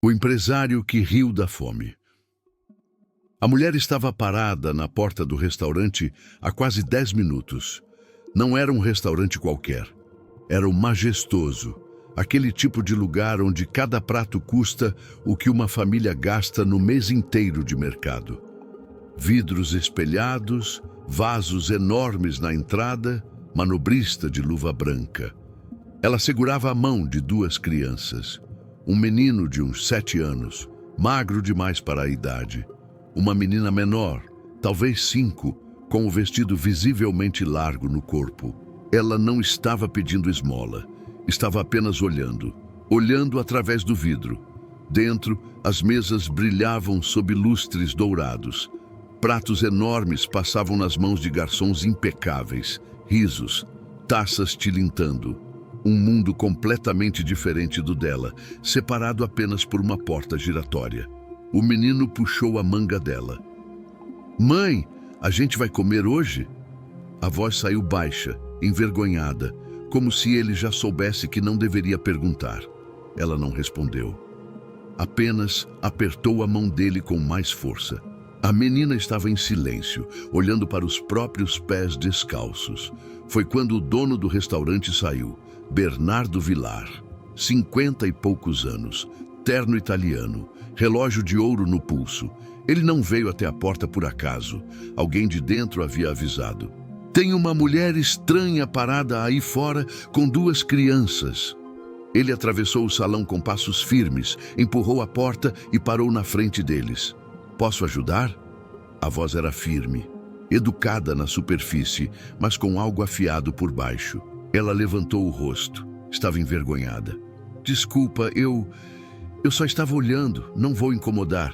O empresário que riu da fome. A mulher estava parada na porta do restaurante há quase 10 minutos. Não era um restaurante qualquer. Era o majestoso, aquele tipo de lugar onde cada prato custa o que uma família gasta no mês inteiro de mercado. Vidros espelhados, vasos enormes na entrada, manobrista de luva branca. Ela segurava a mão de 2 crianças. Um menino de uns 7 anos, magro demais para a idade. Uma menina menor, talvez 5, com o vestido visivelmente largo no corpo. Ela não estava pedindo esmola, estava apenas olhando através do vidro. Dentro, as mesas brilhavam sob lustres dourados. Pratos enormes passavam nas mãos de garçons impecáveis, risos, taças tilintando. Um mundo completamente diferente do dela, separado apenas por uma porta giratória. O menino puxou a manga dela. "Mãe, a gente vai comer hoje?" A voz saiu baixa, envergonhada, como se ele já soubesse que não deveria perguntar. Ela não respondeu. Apenas apertou a mão dele com mais força. A menina estava em silêncio, olhando para os próprios pés descalços. Foi quando o dono do restaurante saiu. Bernardo Villar, 50 e poucos anos, terno italiano, relógio de ouro no pulso. Ele não veio até a porta por acaso. Alguém de dentro havia avisado. "Tem uma mulher estranha parada aí fora com 2 crianças." Ele atravessou o salão com passos firmes, empurrou a porta e parou na frente deles. "Posso ajudar?" A voz era firme, educada na superfície, mas com algo afiado por baixo. Ela levantou o rosto. Estava envergonhada. "Desculpa, eu só estava olhando, não vou incomodar."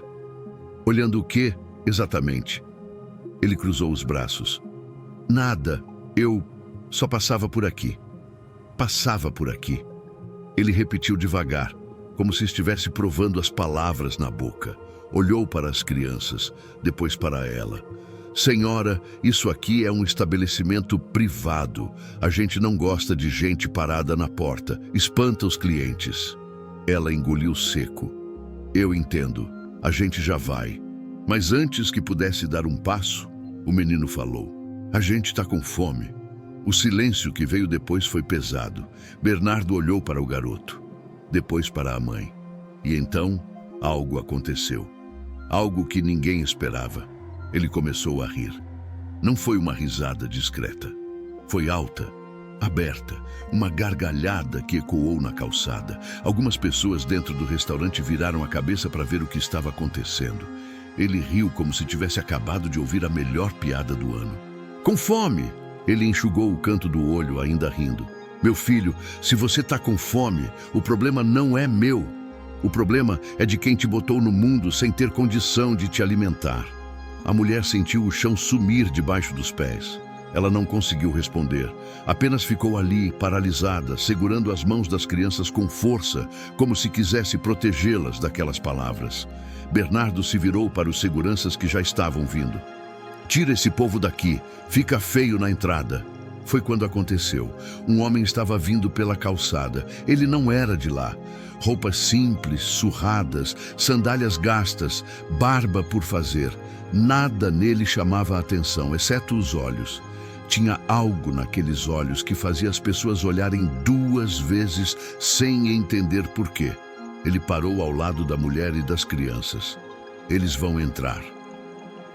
"Olhando o quê, exatamente?" Ele cruzou os braços. "Nada, eu só passava por aqui." "Passava por aqui." Ele repetiu devagar, como se estivesse provando as palavras na boca. Olhou para as crianças, depois para ela. "Senhora, isso aqui é um estabelecimento privado. A gente não gosta de gente parada na porta. Espanta os clientes." Ela engoliu seco. "Eu entendo. A gente já vai." Mas antes que pudesse dar um passo, o menino falou. "A gente está com fome." O silêncio que veio depois foi pesado. Bernardo olhou para o garoto, depois para a mãe. E então, algo aconteceu. Algo que ninguém esperava. Ele começou a rir. Não foi uma risada discreta. Foi alta, aberta, uma gargalhada que ecoou na calçada. Algumas pessoas dentro do restaurante viraram a cabeça para ver o que estava acontecendo. Ele riu como se tivesse acabado de ouvir a melhor piada do ano. "Com fome!" Ele enxugou o canto do olho, ainda rindo. "Meu filho, se você está com fome, o problema não é meu. O problema é de quem te botou no mundo sem ter condição de te alimentar." A mulher sentiu o chão sumir debaixo dos pés. Ela não conseguiu responder. Apenas ficou ali, paralisada, segurando as mãos das crianças com força, como se quisesse protegê-las daquelas palavras. Bernardo se virou para os seguranças que já estavam vindo. "Tira esse povo daqui. Fica feio na entrada." Foi quando aconteceu. Um homem estava vindo pela calçada. Ele não era de lá. Roupas simples, surradas, sandálias gastas, barba por fazer. Nada nele chamava a atenção, exceto os olhos. Tinha algo naqueles olhos que fazia as pessoas olharem 2 vezes sem entender por quê. Ele parou ao lado da mulher e das crianças. "Eles vão entrar."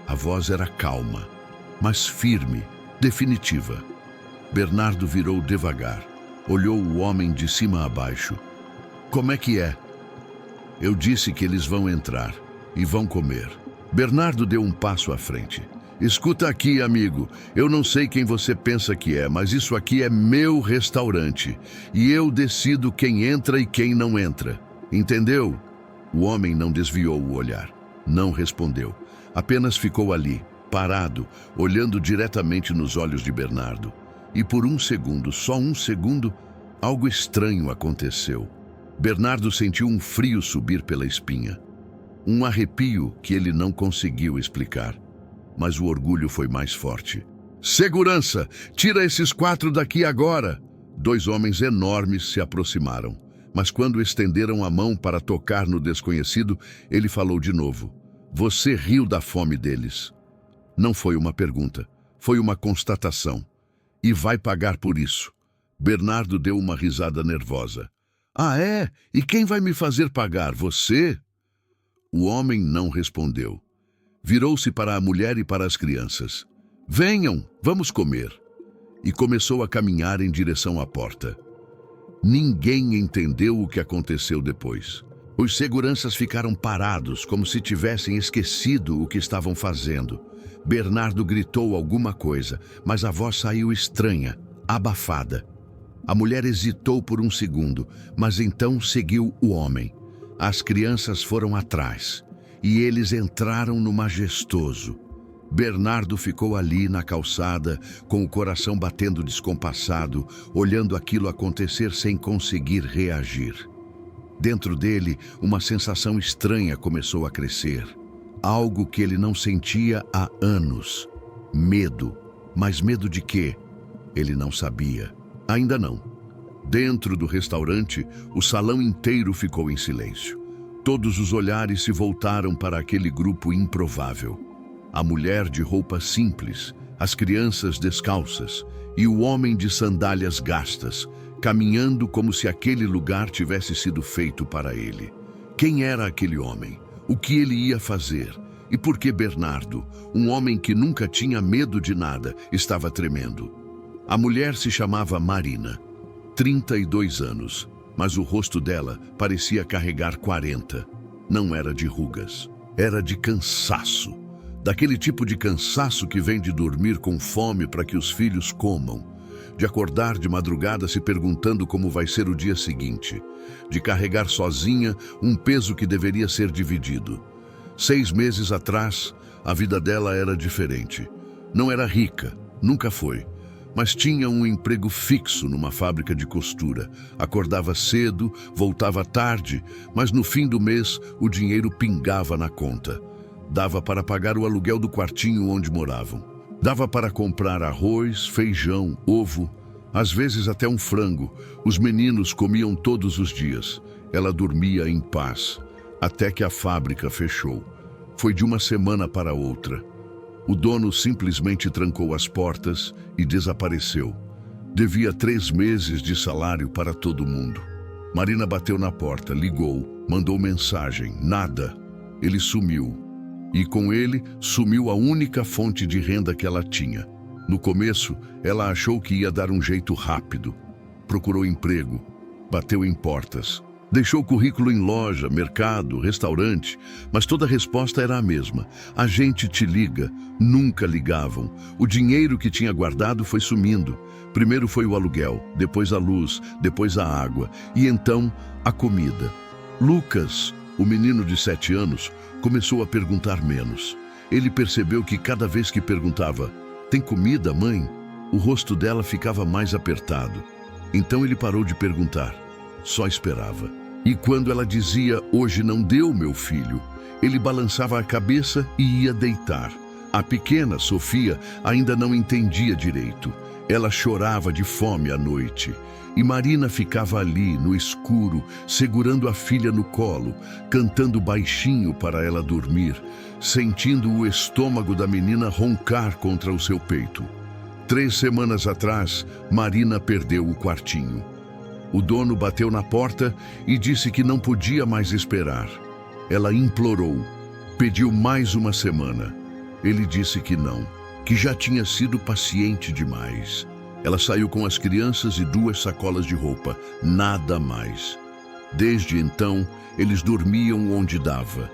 A voz era calma, mas firme, definitiva. Bernardo virou devagar. Olhou o homem de cima a baixo. "Como é que é?" "Eu disse que eles vão entrar e vão comer." Bernardo deu um passo à frente. "Escuta aqui, amigo. Eu não sei quem você pensa que é, mas isso aqui é meu restaurante. E eu decido quem entra e quem não entra. Entendeu?" O homem não desviou o olhar. Não respondeu. Apenas ficou ali, parado, olhando diretamente nos olhos de Bernardo. E por um segundo, só um segundo, algo estranho aconteceu. Bernardo sentiu um frio subir pela espinha. Um arrepio que ele não conseguiu explicar. Mas o orgulho foi mais forte. "Segurança! Tira esses 4 daqui agora!" 2 homens enormes se aproximaram. Mas quando estenderam a mão para tocar no desconhecido, ele falou de novo: "Você riu da fome deles." Não foi uma pergunta, foi uma constatação. "E vai pagar por isso." Bernardo deu uma risada nervosa. "Ah, é? E quem vai me fazer pagar? Você?" O homem não respondeu. Virou-se para a mulher e para as crianças. "Venham, vamos comer." E começou a caminhar em direção à porta. Ninguém entendeu o que aconteceu depois. Os seguranças ficaram parados, como se tivessem esquecido o que estavam fazendo. Bernardo gritou alguma coisa, mas a voz saiu estranha, abafada. A mulher hesitou por um segundo, mas então seguiu o homem. As crianças foram atrás, e eles entraram no majestoso. Bernardo ficou ali na calçada, com o coração batendo descompassado, olhando aquilo acontecer sem conseguir reagir. Dentro dele, uma sensação estranha começou a crescer. Algo que ele não sentia há anos. Medo. Mas medo de quê? Ele não sabia. Ainda não. Dentro do restaurante, o salão inteiro ficou em silêncio. Todos os olhares se voltaram para aquele grupo improvável. A mulher de roupa simples, as crianças descalças e o homem de sandálias gastas, caminhando como se aquele lugar tivesse sido feito para ele. Quem era aquele homem? O que ele ia fazer? E por que Bernardo, um homem que nunca tinha medo de nada, estava tremendo? A mulher se chamava Marina, 32 anos, mas o rosto dela parecia carregar 40. Não era de rugas, era de cansaço. Daquele tipo de cansaço que vem de dormir com fome para que os filhos comam, de acordar de madrugada se perguntando como vai ser o dia seguinte, de carregar sozinha um peso que deveria ser dividido. 6 meses atrás, a vida dela era diferente. Não era rica, nunca foi, mas tinha um emprego fixo numa fábrica de costura. Acordava cedo, voltava tarde, mas no fim do mês o dinheiro pingava na conta. Dava para pagar o aluguel do quartinho onde moravam. Dava para comprar arroz, feijão, ovo, às vezes até um frango. Os meninos comiam todos os dias. Ela dormia em paz, até que a fábrica fechou. Foi de uma semana para outra. O dono simplesmente trancou as portas e desapareceu. Devia 3 meses de salário para todo mundo. Marina bateu na porta, ligou, mandou mensagem, nada. Ele sumiu. E com ele, sumiu a única fonte de renda que ela tinha. No começo, ela achou que ia dar um jeito rápido. Procurou emprego, bateu em portas, deixou currículo em loja, mercado, restaurante, mas toda a resposta era a mesma. A gente te liga. Nunca ligavam. O dinheiro que tinha guardado foi sumindo. Primeiro foi o aluguel, depois a luz, depois a água e então a comida. Lucas, o menino de 7 anos, começou a perguntar menos. Ele percebeu que cada vez que perguntava: "Tem comida, mãe?", o rosto dela ficava mais apertado. Então ele parou de perguntar, só esperava. E quando ela dizia: "Hoje não deu, meu filho", ele balançava a cabeça e ia deitar. A pequena, Sofia, ainda não entendia direito. Ela chorava de fome à noite. E Marina ficava ali, no escuro, segurando a filha no colo, cantando baixinho para ela dormir, sentindo o estômago da menina roncar contra o seu peito. 3 semanas atrás, Marina perdeu o quartinho. O dono bateu na porta e disse que não podia mais esperar. Ela implorou, pediu mais uma semana. Ele disse que não, que já tinha sido paciente demais. Ela saiu com as crianças e 2 sacolas de roupa, nada mais. Desde então, eles dormiam onde dava.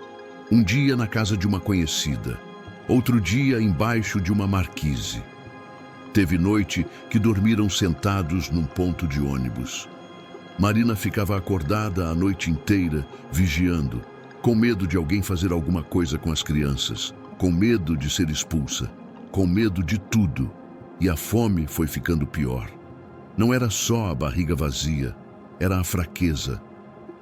Um dia na casa de uma conhecida, outro dia embaixo de uma marquise. Teve noite que dormiram sentados num ponto de ônibus. Marina ficava acordada a noite inteira, vigiando, com medo de alguém fazer alguma coisa com as crianças, com medo de ser expulsa, com medo de tudo. E a fome foi ficando pior. Não era só a barriga vazia, era a fraqueza,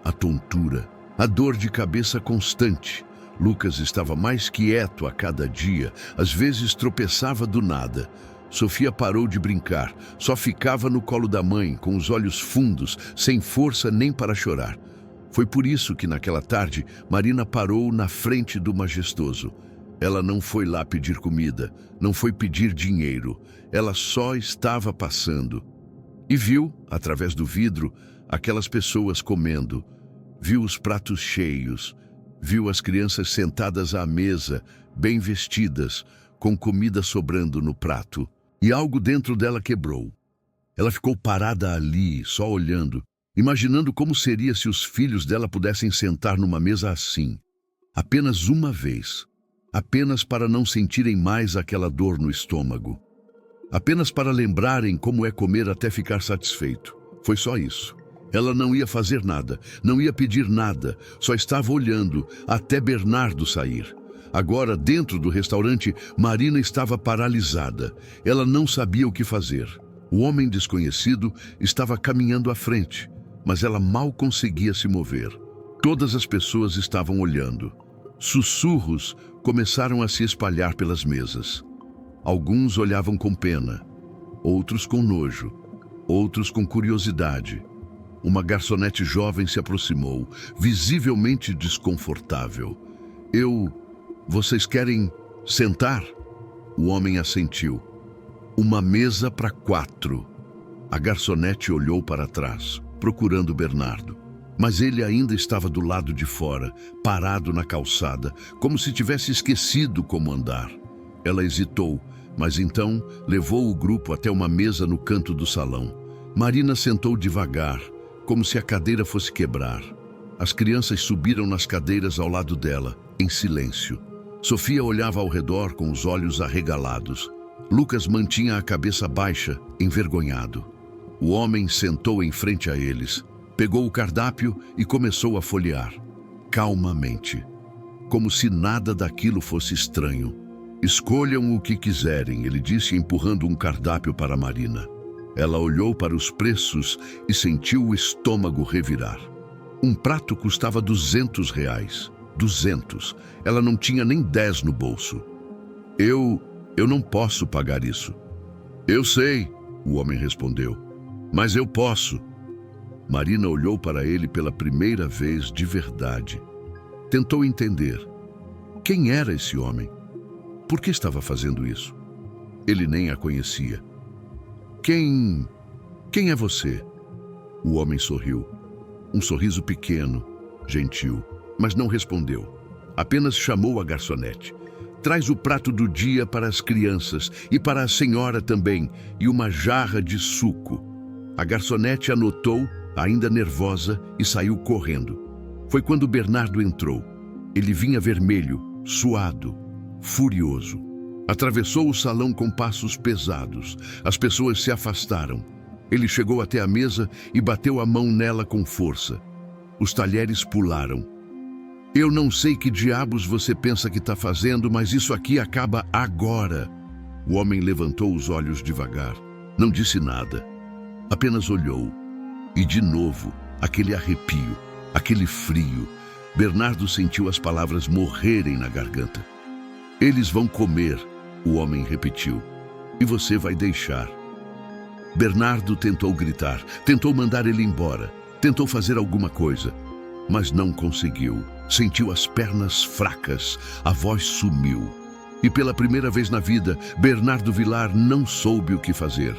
a tontura, a dor de cabeça constante. Lucas estava mais quieto a cada dia, às vezes tropeçava do nada. Sofia parou de brincar, só ficava no colo da mãe, com os olhos fundos, sem força nem para chorar. Foi por isso que naquela tarde, Marina parou na frente do majestoso. Ela não foi lá pedir comida, não foi pedir dinheiro, ela só estava passando. E viu, através do vidro, aquelas pessoas comendo, viu os pratos cheios, viu as crianças sentadas à mesa, bem vestidas, com comida sobrando no prato. E algo dentro dela quebrou. Ela ficou parada ali, só olhando, imaginando como seria se os filhos dela pudessem sentar numa mesa assim, apenas uma vez, apenas para não sentirem mais aquela dor no estômago, apenas para lembrarem como é comer até ficar satisfeito. Foi só isso. Ela não ia fazer nada, não ia pedir nada, só estava olhando até Bernardo sair. Agora, dentro do restaurante, Marina estava paralisada. Ela não sabia o que fazer. O homem desconhecido estava caminhando à frente, mas ela mal conseguia se mover. Todas as pessoas estavam olhando. Sussurros começaram a se espalhar pelas mesas. Alguns olhavam com pena, outros com nojo, outros com curiosidade. Uma garçonete jovem se aproximou, visivelmente desconfortável. Vocês querem sentar? O homem assentiu. Uma mesa para 4. A garçonete olhou para trás, procurando Bernardo. Mas ele ainda estava do lado de fora, parado na calçada, como se tivesse esquecido como andar. Ela hesitou, mas então levou o grupo até uma mesa no canto do salão. Marina sentou devagar, como se a cadeira fosse quebrar. As crianças subiram nas cadeiras ao lado dela, em silêncio. Sofia olhava ao redor com os olhos arregalados. Lucas mantinha a cabeça baixa, envergonhado. O homem sentou em frente a eles, pegou o cardápio e começou a folhear, calmamente, como se nada daquilo fosse estranho. Escolham o que quiserem, ele disse, empurrando um cardápio para Marina. Ela olhou para os preços e sentiu o estômago revirar. Um prato custava R$ 200. 200. Ela não tinha nem 10 no bolso. Eu não posso pagar isso. Eu sei, o homem respondeu, mas eu posso. Marina olhou para ele pela primeira vez de verdade. Tentou entender. Quem era esse homem? Por que estava fazendo isso? Ele nem a conhecia. Quem é você? O homem sorriu. Um sorriso pequeno, gentil, mas não respondeu. Apenas chamou a garçonete. Traz o prato do dia para as crianças e para a senhora também, e uma jarra de suco. A garçonete anotou, ainda nervosa, e saiu correndo. Foi quando Bernardo entrou. Ele vinha vermelho, suado, furioso. Atravessou o salão com passos pesados. As pessoas se afastaram. Ele chegou até a mesa e bateu a mão nela com força. Os talheres pularam. Eu não sei que diabos você pensa que está fazendo, mas isso aqui acaba agora. O homem levantou os olhos devagar. Não disse nada. Apenas olhou. E de novo, aquele arrepio, aquele frio. Bernardo sentiu as palavras morrerem na garganta. Eles vão comer, o homem repetiu. E você vai deixar. Bernardo tentou gritar, tentou mandar ele embora, tentou fazer alguma coisa, mas não conseguiu. Sentiu as pernas fracas, a voz sumiu. E pela primeira vez na vida, Bernardo Vilar não soube o que fazer.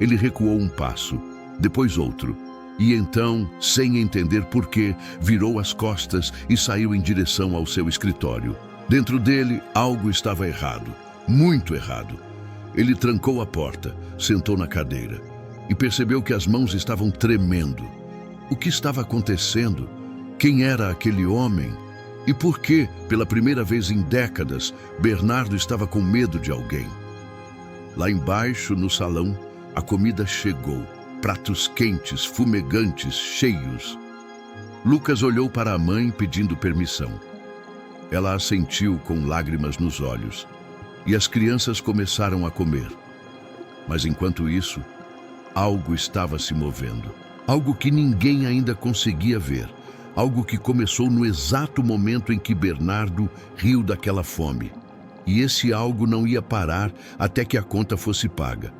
Ele recuou um passo, depois outro, e então, sem entender por quê, virou as costas e saiu em direção ao seu escritório. Dentro dele, algo estava errado, muito errado. Ele trancou a porta, sentou na cadeira e percebeu que as mãos estavam tremendo. O que estava acontecendo? Quem era aquele homem? E por que, pela primeira vez em décadas, Bernardo estava com medo de alguém? Lá embaixo, no salão, a comida chegou. Pratos quentes, fumegantes, cheios. Lucas olhou para a mãe pedindo permissão. Ela assentiu com lágrimas nos olhos. E as crianças começaram a comer. Mas enquanto isso, algo estava se movendo. Algo que ninguém ainda conseguia ver. Algo que começou no exato momento em que Bernardo riu daquela fome. E esse algo não ia parar até que a conta fosse paga.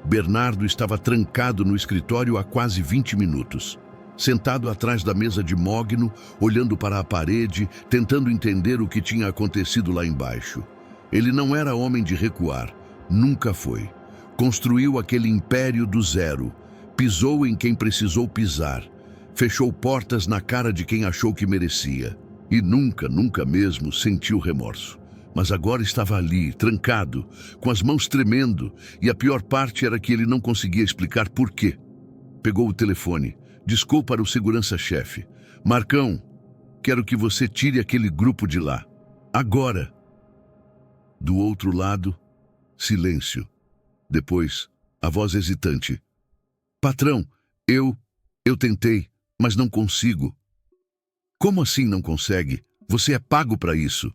Bernardo estava trancado no escritório há quase 20 minutos. Sentado atrás da mesa de mogno, olhando para a parede, tentando entender o que tinha acontecido lá embaixo. Ele não era homem de recuar, nunca foi. Construiu aquele império do zero, pisou em quem precisou pisar, fechou portas na cara de quem achou que merecia. E nunca mesmo sentiu remorso. Mas agora estava ali, trancado, com as mãos tremendo, e a pior parte era que ele não conseguia explicar por quê. Pegou o telefone, discou para o segurança-chefe. Marcão, quero que você tire aquele grupo de lá. Agora. Do outro lado, silêncio. Depois, a voz hesitante. Patrão, eu tentei, mas não consigo. Como assim não consegue? Você é pago para isso.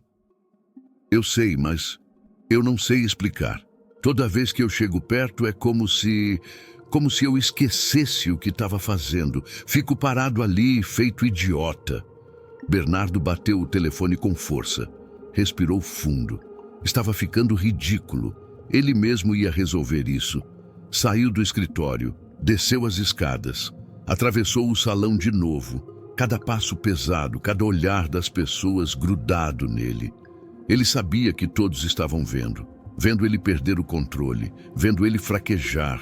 Eu sei, mas eu não sei explicar. Toda vez que eu chego perto é como se eu esquecesse o que estava fazendo. Fico parado ali, feito idiota. Bernardo bateu o telefone com força. Respirou fundo. Estava ficando ridículo. Ele mesmo ia resolver isso. Saiu do escritório, desceu as escadas, atravessou o salão de novo. Cada passo pesado, cada olhar das pessoas grudado nele. Ele sabia que todos estavam vendo ele perder o controle, vendo ele fraquejar.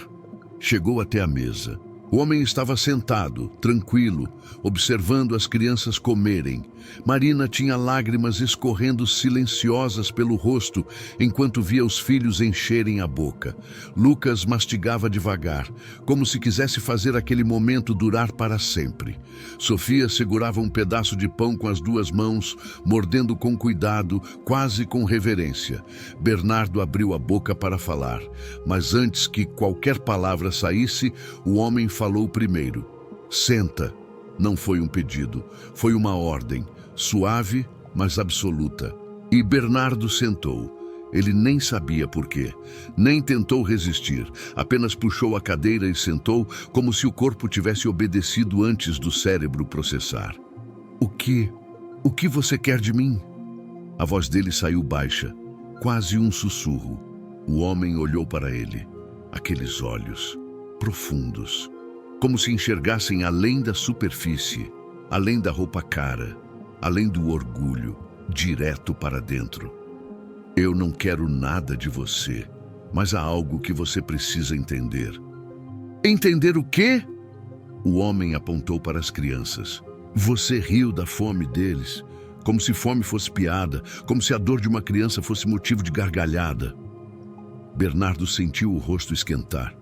Chegou até a mesa. O homem estava sentado, tranquilo, observando as crianças comerem. Marina tinha lágrimas escorrendo silenciosas pelo rosto enquanto via os filhos encherem a boca. Lucas mastigava devagar, como se quisesse fazer aquele momento durar para sempre. Sofia segurava um pedaço de pão com as duas mãos, mordendo com cuidado, quase com reverência. Bernardo abriu a boca para falar, mas antes que qualquer palavra saísse, o homem falou primeiro. Senta. Não foi um pedido, foi uma ordem, suave, mas absoluta. E Bernardo sentou. Ele nem sabia por quê, nem tentou resistir, apenas puxou a cadeira e sentou como se o corpo tivesse obedecido antes do cérebro processar. O que você quer de mim? A voz dele saiu baixa, quase um sussurro. O homem olhou para ele, aqueles olhos profundos, como se enxergassem além da superfície, além da roupa cara, além do orgulho, direto para dentro. Eu não quero nada de você, mas há algo que você precisa entender. Entender o quê? O homem apontou para as crianças. Você riu da fome deles, como se fome fosse piada, como se a dor de uma criança fosse motivo de gargalhada. Bernardo sentiu o rosto esquentar.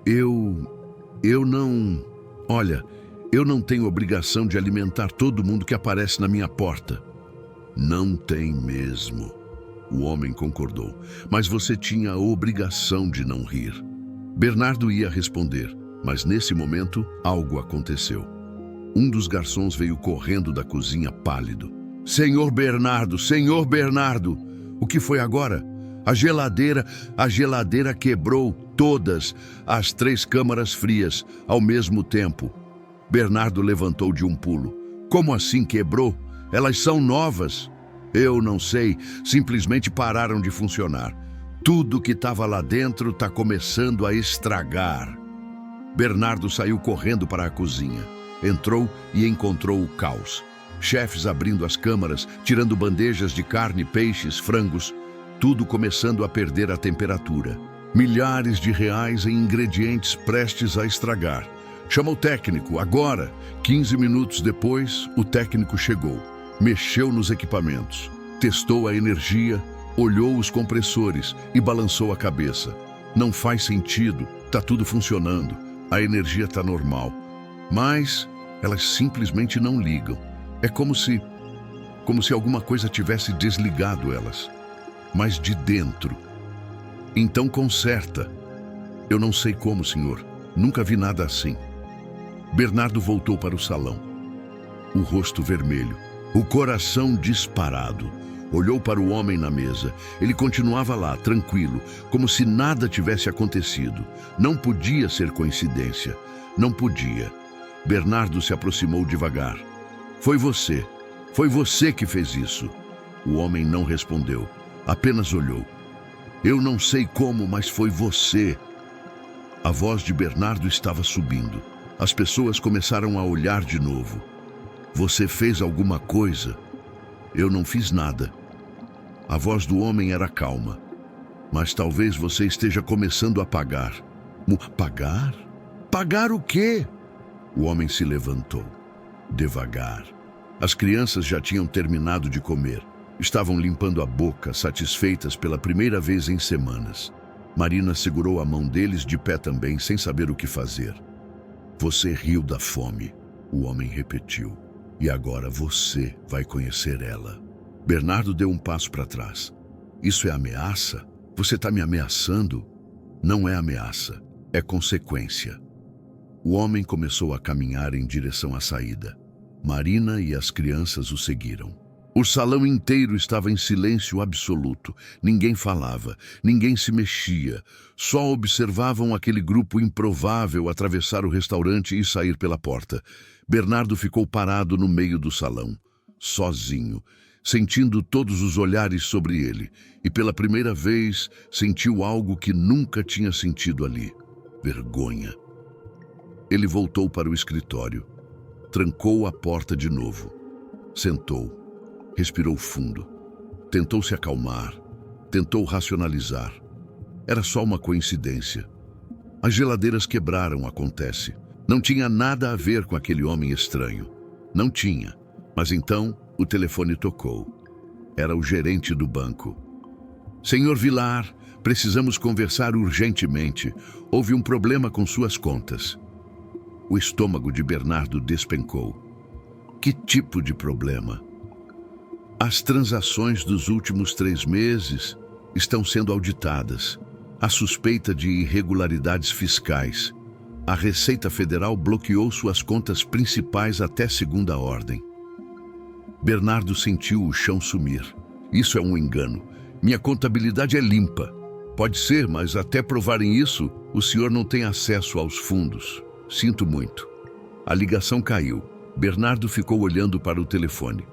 Eu não... Olha, eu não tenho obrigação de alimentar todo mundo que aparece na minha porta. Não tem mesmo. O homem concordou. Mas você tinha a obrigação de não rir. Bernardo ia responder, mas nesse momento algo aconteceu. Um dos garçons veio correndo da cozinha pálido. Senhor Bernardo! Senhor Bernardo! O que foi agora? A geladeira quebrou todas as 3 câmaras frias ao mesmo tempo. Bernardo levantou de um pulo. Como assim quebrou? Elas são novas. Eu não sei, simplesmente pararam de funcionar. Tudo que estava lá dentro está começando a estragar. Bernardo saiu correndo para a cozinha. Entrou e encontrou o caos. Chefes abrindo as câmaras, tirando bandejas de carne, peixes, frangos. Tudo começando a perder a temperatura. Milhares de reais em ingredientes prestes a estragar. Chama o técnico, agora! 15 minutos depois, o técnico chegou. Mexeu nos equipamentos, testou a energia, olhou os compressores e balançou a cabeça. Não faz sentido, tá tudo funcionando, a energia tá normal. Mas elas simplesmente não ligam. É como se alguma coisa tivesse desligado elas. Mas de dentro. Então conserta. Eu não sei como, senhor. Nunca vi nada assim. Bernardo voltou para o salão. O rosto vermelho, o coração disparado. Olhou para o homem na mesa. Ele continuava lá, tranquilo, como se nada tivesse acontecido. Não podia ser coincidência. Não podia. Bernardo se aproximou devagar. Foi você que fez isso. O homem não respondeu. Apenas olhou. Eu não sei como, mas foi você. A voz de Bernardo estava subindo. As pessoas começaram a olhar de novo. Você fez alguma coisa? Eu não fiz nada. A voz do homem era calma. Mas talvez você esteja começando a pagar. Pagar? Pagar o quê? O homem se levantou. Devagar. As crianças já tinham terminado de comer. Estavam limpando a boca, satisfeitas pela primeira vez em semanas. Marina segurou a mão deles de pé também, sem saber o que fazer. Você riu da fome, o homem repetiu. E agora você vai conhecer ela. Bernardo deu um passo para trás. Isso é ameaça? Você está me ameaçando? Não é ameaça, é consequência. O homem começou a caminhar em direção à saída. Marina e as crianças o seguiram. O salão inteiro estava em silêncio absoluto. Ninguém falava, ninguém se mexia. Só observavam aquele grupo improvável atravessar o restaurante e sair pela porta. Bernardo ficou parado no meio do salão, sozinho, sentindo todos os olhares sobre ele. E pela primeira vez sentiu algo que nunca tinha sentido ali: vergonha. Ele voltou para o escritório, trancou a porta de novo, sentou. Respirou fundo. Tentou se acalmar. Tentou racionalizar. Era só uma coincidência. As geladeiras quebraram, acontece. Não tinha nada a ver com aquele homem estranho. Não tinha. Mas então o telefone tocou. Era o gerente do banco. Senhor Vilar, precisamos conversar urgentemente. Houve um problema com suas contas. O estômago de Bernardo despencou. Que tipo de problema? As transações dos últimos 3 meses estão sendo auditadas. Há suspeita de irregularidades fiscais. A Receita Federal bloqueou suas contas principais até segunda ordem. Bernardo sentiu o chão sumir. Isso é um engano. Minha contabilidade é limpa. Pode ser, mas até provarem isso, o senhor não tem acesso aos fundos. Sinto muito. A ligação caiu. Bernardo ficou olhando para o telefone.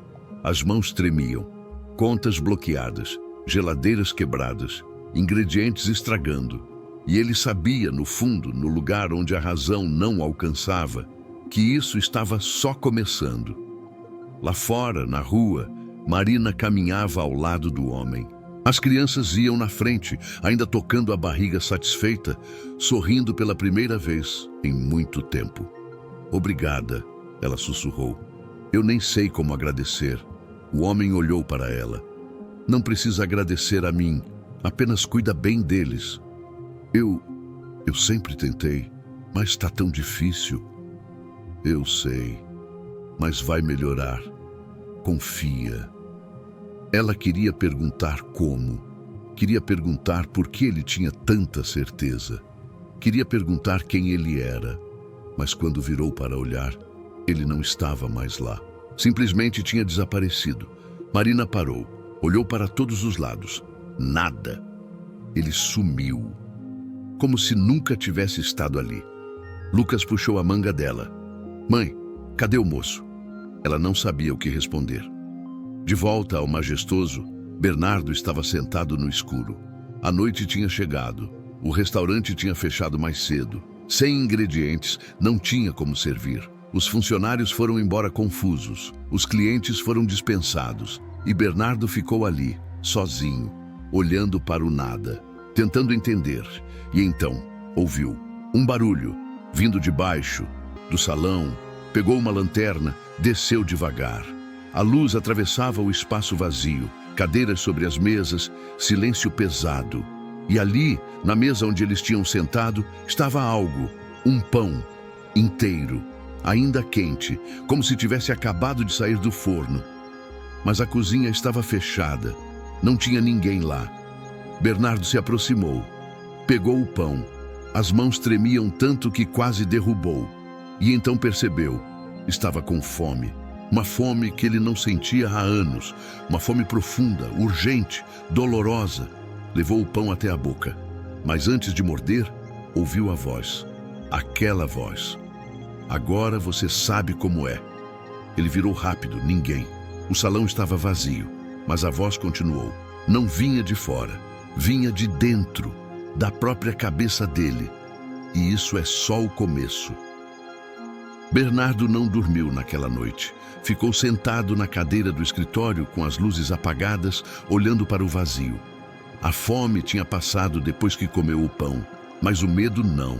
As mãos tremiam, contas bloqueadas, geladeiras quebradas, ingredientes estragando. E ele sabia, no fundo, no lugar onde a razão não alcançava, que isso estava só começando. Lá fora, na rua, Marina caminhava ao lado do homem. As crianças iam na frente, ainda tocando a barriga satisfeita, sorrindo pela primeira vez em muito tempo. Obrigada, ela sussurrou. Eu nem sei como agradecer. O homem olhou para ela. Não precisa agradecer a mim, apenas cuida bem deles. Eu sempre tentei, mas está tão difícil. Eu sei, mas vai melhorar. Confia. Ela queria perguntar como. Queria perguntar por que ele tinha tanta certeza. Queria perguntar quem ele era. Mas quando virou para olhar, ele não estava mais lá. Simplesmente tinha desaparecido. Marina parou, olhou para todos os lados. Nada. Ele sumiu. Como se nunca tivesse estado ali. Lucas puxou a manga dela. Mãe, cadê o moço? Ela não sabia o que responder. De volta ao majestoso, Bernardo estava sentado no escuro. A noite tinha chegado. O restaurante tinha fechado mais cedo. Sem ingredientes, não tinha como servir. Os funcionários foram embora confusos, os clientes foram dispensados e Bernardo ficou ali, sozinho, olhando para o nada, tentando entender. E então, ouviu um barulho, vindo de baixo, do salão, pegou uma lanterna, desceu devagar. A luz atravessava o espaço vazio, cadeiras sobre as mesas, silêncio pesado. E ali, na mesa onde eles tinham sentado, estava algo, um pão, inteiro, ainda quente, como se tivesse acabado de sair do forno. Mas a cozinha estava fechada, não tinha ninguém lá. Bernardo se aproximou, pegou o pão, as mãos tremiam tanto que quase derrubou. E então percebeu, estava com fome. Uma fome que ele não sentia há anos, uma fome profunda, urgente, dolorosa. Levou o pão até a boca, mas antes de morder, ouviu a voz, aquela voz. Agora você sabe como é. Ele virou rápido, ninguém. O salão estava vazio, mas a voz continuou. não vinha de fora, vinha de dentro, da própria cabeça dele. E isso é só o começo. Bernardo não dormiu naquela noite. Ficou sentado na cadeira do escritório com as luzes apagadas, olhando para o vazio. A fome tinha passado depois que comeu o pão, mas o medo não.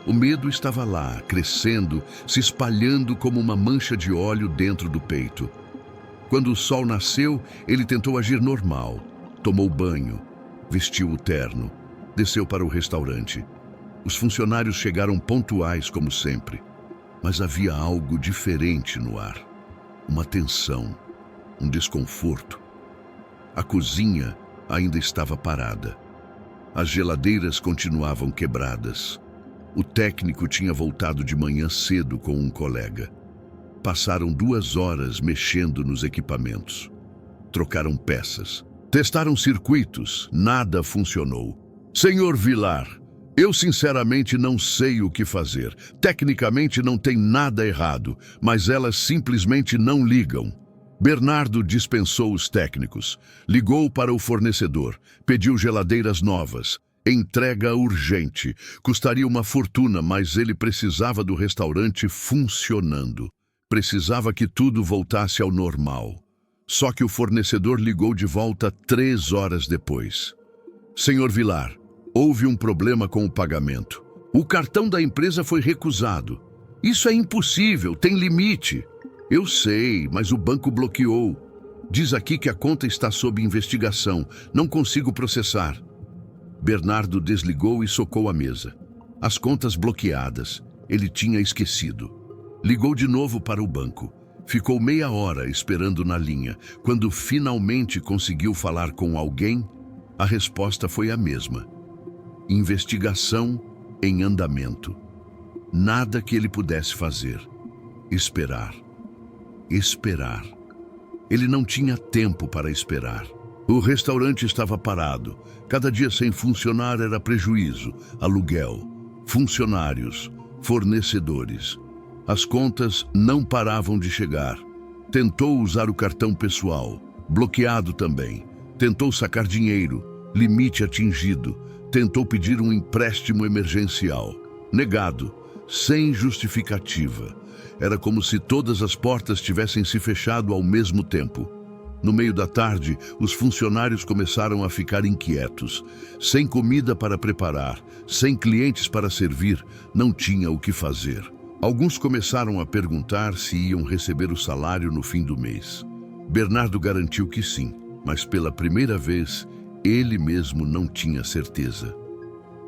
O medo estava lá, crescendo, se espalhando como uma mancha de óleo dentro do peito. Quando o sol nasceu, ele tentou agir normal. Tomou banho, vestiu o terno, desceu para o restaurante. Os funcionários chegaram pontuais como sempre, mas havia algo diferente no ar. Uma tensão, um desconforto. A cozinha ainda estava parada. As geladeiras continuavam quebradas. O técnico tinha voltado de manhã cedo com um colega. Passaram 2 horas mexendo nos equipamentos. Trocaram peças. Testaram circuitos. Nada funcionou. Senhor Vilar, eu sinceramente não sei o que fazer. Tecnicamente não tem nada errado, mas elas simplesmente não ligam. Bernardo dispensou os técnicos. Ligou para o fornecedor. Pediu geladeiras novas. Entrega urgente. Custaria uma fortuna, mas ele precisava do restaurante funcionando. Precisava que tudo voltasse ao normal. Só que o fornecedor ligou de volta 3 horas depois. Senhor Vilar, houve um problema com o pagamento. O cartão da empresa foi recusado. Isso é impossível, tem limite. Eu sei, mas o banco bloqueou. Diz aqui que a conta está sob investigação. Não consigo processar. Bernardo desligou e socou a mesa. As contas bloqueadas. Ele tinha esquecido. Ligou de novo para o banco. Ficou meia hora esperando na linha. Quando finalmente conseguiu falar com alguém, a resposta foi a mesma. Investigação em andamento. Nada que ele pudesse fazer. Esperar. Esperar. Ele não tinha tempo para esperar. O restaurante estava parado. Cada dia sem funcionar era prejuízo. Aluguel, funcionários, fornecedores. As contas não paravam de chegar. Tentou usar o cartão pessoal. Bloqueado também. Tentou sacar dinheiro. Limite atingido. Tentou pedir um empréstimo emergencial. Negado. Sem justificativa. Era como se todas as portas tivessem se fechado ao mesmo tempo. No meio da tarde, os funcionários começaram a ficar inquietos. Sem comida para preparar, sem clientes para servir, não tinha o que fazer. Alguns começaram a perguntar se iam receber o salário no fim do mês. Bernardo garantiu que sim, mas pela primeira vez, ele mesmo não tinha certeza.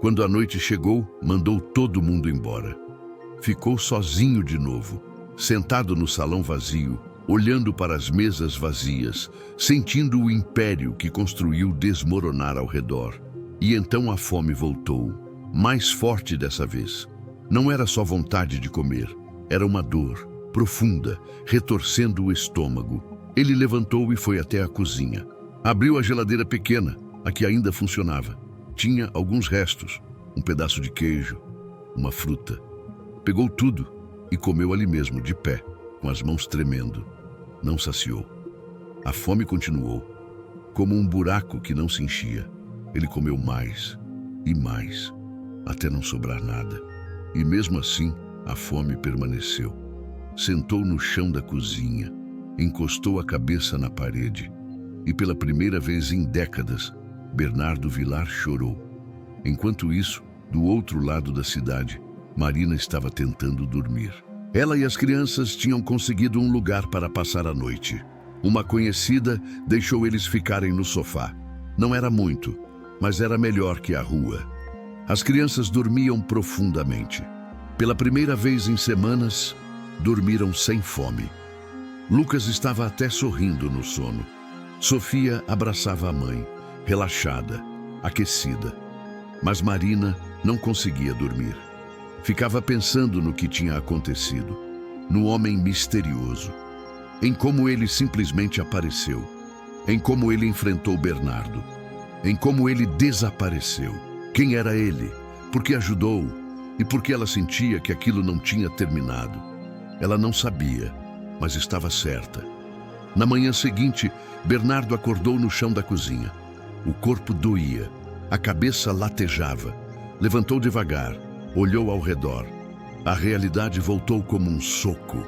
Quando a noite chegou, mandou todo mundo embora. Ficou sozinho de novo, sentado no salão vazio, olhando para as mesas vazias, sentindo o império que construiu desmoronar ao redor. E então a fome voltou, mais forte dessa vez. Não era só vontade de comer, era uma dor, profunda, retorcendo o estômago. Ele levantou e foi até a cozinha. Abriu a geladeira pequena, a que ainda funcionava. Tinha alguns restos, um pedaço de queijo, uma fruta. Pegou tudo e comeu ali mesmo, de pé, com as mãos tremendo. Não saciou. A fome continuou, como um buraco que não se enchia. Ele comeu mais e mais, até não sobrar nada. E mesmo assim, a fome permaneceu. Sentou no chão da cozinha, encostou a cabeça na parede. E pela primeira vez em décadas, Bernardo Vilar chorou. Enquanto isso, do outro lado da cidade, Marina estava tentando dormir. Ela e as crianças tinham conseguido um lugar para passar a noite. Uma conhecida deixou eles ficarem no sofá. Não era muito, mas era melhor que a rua. As crianças dormiam profundamente. Pela primeira vez em semanas, dormiram sem fome. Lucas estava até sorrindo no sono. Sofia abraçava a mãe, relaxada, aquecida. Mas Marina não conseguia dormir. Ficava pensando no que tinha acontecido, no homem misterioso, em como ele simplesmente apareceu, em como ele enfrentou Bernardo, em como ele desapareceu. Quem era ele? Por que ajudou? E por que ela sentia que aquilo não tinha terminado? Ela não sabia, mas estava certa. Na manhã seguinte, Bernardo acordou no chão da cozinha. O corpo doía, a cabeça latejava. Levantou devagar, olhou ao redor. A realidade voltou como um soco.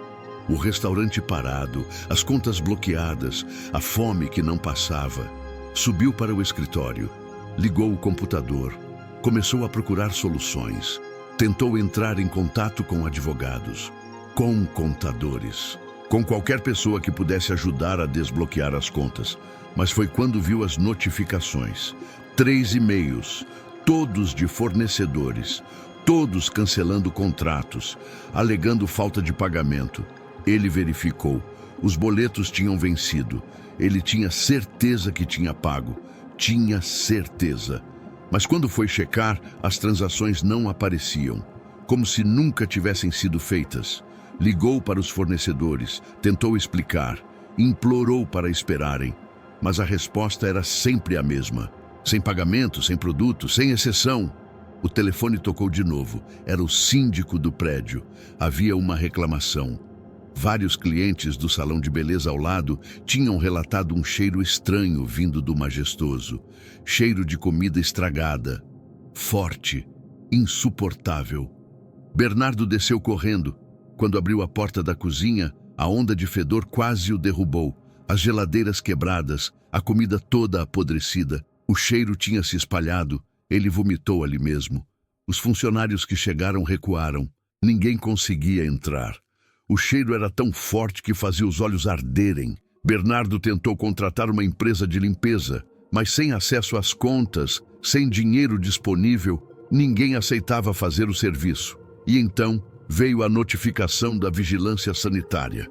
O restaurante parado, as contas bloqueadas, a fome que não passava. Subiu para o escritório, ligou o computador, começou a procurar soluções. Tentou entrar em contato com advogados, com contadores, com qualquer pessoa que pudesse ajudar a desbloquear as contas. Mas foi quando viu as notificações. 3 e-mails, todos de fornecedores, todos cancelando contratos, alegando falta de pagamento. Ele verificou. Os boletos tinham vencido. Ele tinha certeza que tinha pago. Tinha certeza. Mas quando foi checar, as transações não apareciam, como se nunca tivessem sido feitas. Ligou para os fornecedores, tentou explicar, implorou para esperarem, mas a resposta era sempre a mesma. Sem pagamento, sem produto, sem exceção. O telefone tocou de novo. Era o síndico do prédio. Havia uma reclamação. Vários clientes do salão de beleza ao lado tinham relatado um cheiro estranho vindo do majestoso. Cheiro de comida estragada. Forte. Insuportável. Bernardo desceu correndo. Quando abriu a porta da cozinha, a onda de fedor quase o derrubou. As geladeiras quebradas, a comida toda apodrecida. O cheiro tinha se espalhado. Ele vomitou ali mesmo. Os funcionários que chegaram recuaram. Ninguém conseguia entrar. O cheiro era tão forte que fazia os olhos arderem. Bernardo tentou contratar uma empresa de limpeza, mas sem acesso às contas, sem dinheiro disponível, ninguém aceitava fazer o serviço. E então veio a notificação da vigilância sanitária.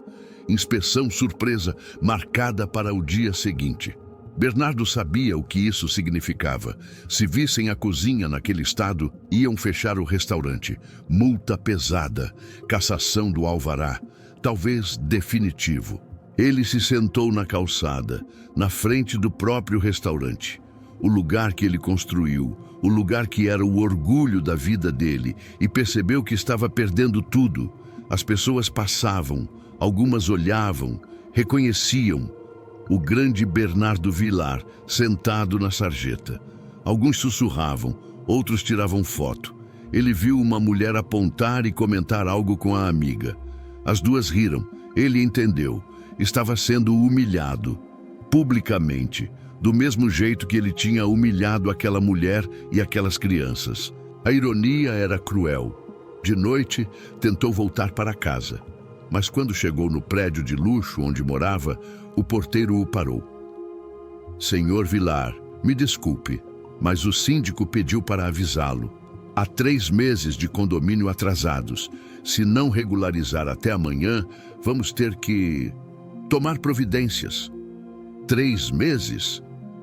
Inspeção surpresa, marcada para o dia seguinte. Bernardo sabia o que isso significava. Se vissem a cozinha naquele estado, iam fechar o restaurante. Multa pesada, cassação do alvará, talvez definitivo. Ele se sentou na calçada, na frente do próprio restaurante. O lugar que ele construiu, o lugar que era o orgulho da vida dele, e percebeu que estava perdendo tudo. As pessoas passavam, algumas olhavam, reconheciam o grande Bernardo Vilar, sentado na sarjeta. Alguns sussurravam, outros tiravam foto. Ele viu uma mulher apontar e comentar algo com a amiga. As duas riram. Ele entendeu. Estava sendo humilhado, publicamente, do mesmo jeito que ele tinha humilhado aquela mulher e aquelas crianças. A ironia era cruel. De noite, tentou voltar para casa. Mas quando chegou no prédio de luxo onde morava, o porteiro o parou. Senhor Vilar, me desculpe, mas o síndico pediu para avisá-lo. Há 3 meses de condomínio atrasados. Se não regularizar até amanhã, vamos ter que tomar providências. 3 meses?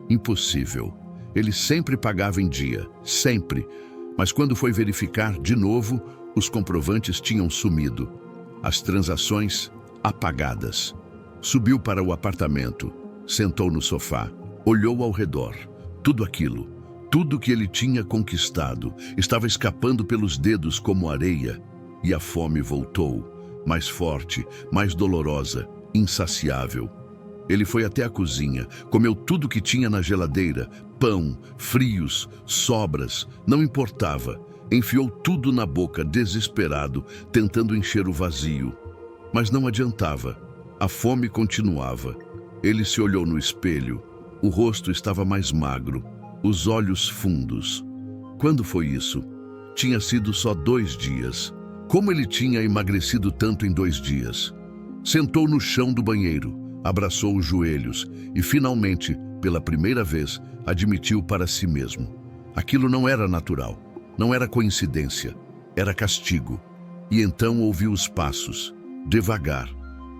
Impossível. Ele sempre pagava em dia, sempre. Mas quando foi verificar de novo, os comprovantes tinham sumido. As transações apagadas. Subiu para o apartamento, sentou no sofá, olhou ao redor. Tudo aquilo, tudo que ele tinha conquistado, estava escapando pelos dedos como areia. E a fome voltou, mais forte, mais dolorosa, insaciável. Ele foi até a cozinha, comeu tudo que tinha na geladeira, pão, frios, sobras, não importava. Enfiou tudo na boca, desesperado, tentando encher o vazio. Mas não adiantava. A fome continuava. Ele se olhou no espelho. O rosto estava mais magro, os olhos fundos. Quando foi isso? Tinha sido só 2 dias. Como ele tinha emagrecido tanto em 2 dias? Sentou no chão do banheiro, abraçou os joelhos e, finalmente, pela primeira vez, admitiu para si mesmo. Aquilo não era natural. Não era coincidência, era castigo. E então ouviu os passos, devagar,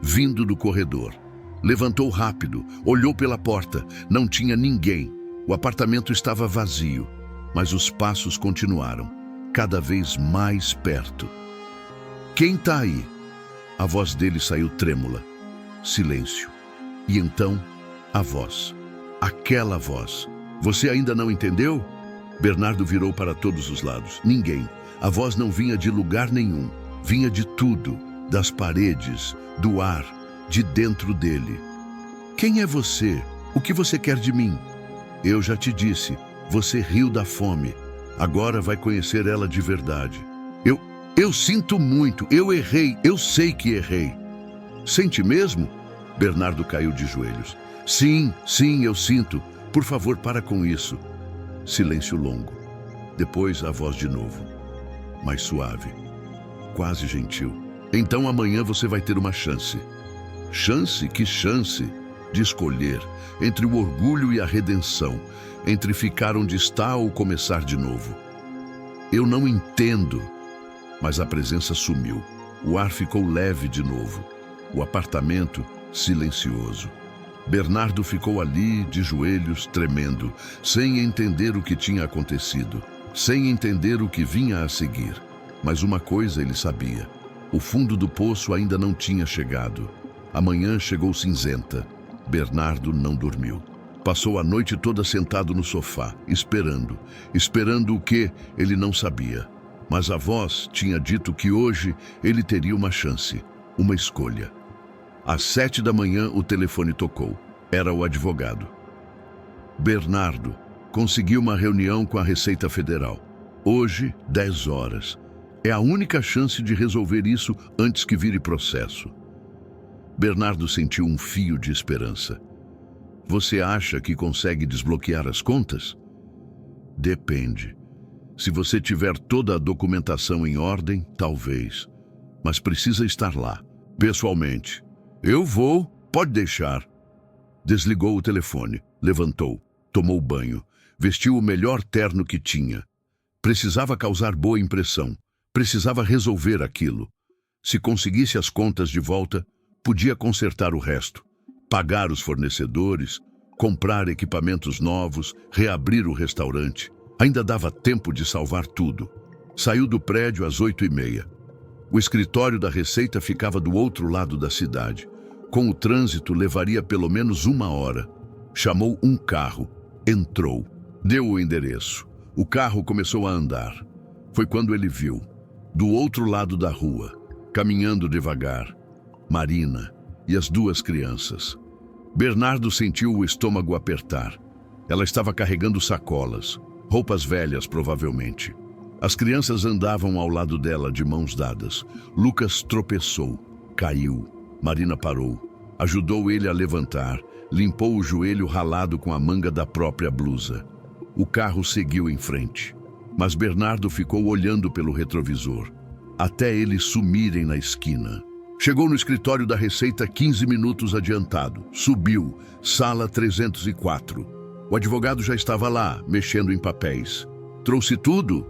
vindo do corredor. Levantou rápido, olhou pela porta. Não tinha ninguém. O apartamento estava vazio, mas os passos continuaram, cada vez mais perto. Quem está aí? A voz dele saiu trêmula. Silêncio. E então, a voz. Aquela voz. Você ainda não entendeu? Bernardo virou para todos os lados. Ninguém. A voz não vinha de lugar nenhum. Vinha de tudo. Das paredes, do ar, de dentro dele. Quem é você? O que você quer de mim? Eu já te disse, você riu da fome. Agora vai conhecer ela de verdade. Eu sinto muito, eu errei, eu sei que errei. Sente mesmo? Bernardo caiu de joelhos. Sim, eu sinto. Por favor, para com isso. Silêncio longo. Depois a voz de novo, mais suave, quase gentil. Então amanhã você vai ter uma chance. Chance? Que chance? De escolher entre o orgulho e a redenção, entre ficar onde está ou começar de novo. Eu não entendo. Mas a presença sumiu. O ar ficou leve de novo. O apartamento silencioso. Bernardo ficou ali, de joelhos, tremendo, sem entender o que tinha acontecido, sem entender o que vinha a seguir. Mas uma coisa ele sabia: o fundo do poço ainda não tinha chegado. A manhã chegou cinzenta. Bernardo não dormiu. Passou a noite toda sentado no sofá, esperando o que ele não sabia. Mas a voz tinha dito que hoje ele teria uma chance, uma escolha. Às 7 da manhã o telefone tocou. Era o advogado. Bernardo conseguiu uma reunião com a Receita Federal. Hoje, 10 horas. É a única chance de resolver isso antes que vire processo. Bernardo sentiu um fio de esperança. Você acha que consegue desbloquear as contas? Depende. Se você tiver toda a documentação em ordem, talvez. Mas precisa estar lá, pessoalmente. Eu vou, pode deixar. Desligou o telefone, levantou, tomou banho, vestiu o melhor terno que tinha. Precisava causar boa impressão, precisava resolver aquilo. Se conseguisse as contas de volta, podia consertar o resto, pagar os fornecedores, comprar equipamentos novos, reabrir o restaurante. Ainda dava tempo de salvar tudo. Saiu do prédio às 8h30. O escritório da Receita ficava do outro lado da cidade. Com o trânsito, levaria pelo menos 1 hora. Chamou um carro, entrou, deu o endereço. O carro começou a andar. Foi quando ele viu, do outro lado da rua, caminhando devagar, Marina e as 2 crianças. Bernardo sentiu o estômago apertar. Ela estava carregando sacolas. Roupas velhas, provavelmente. As crianças andavam ao lado dela de mãos dadas. Lucas tropeçou, caiu. Marina parou, ajudou ele a levantar, limpou o joelho ralado com a manga da própria blusa. O carro seguiu em frente, mas Bernardo ficou olhando pelo retrovisor, até eles sumirem na esquina. Chegou no escritório da Receita 15 minutos adiantado. Subiu, sala 304. O advogado já estava lá, mexendo em papéis. Trouxe tudo?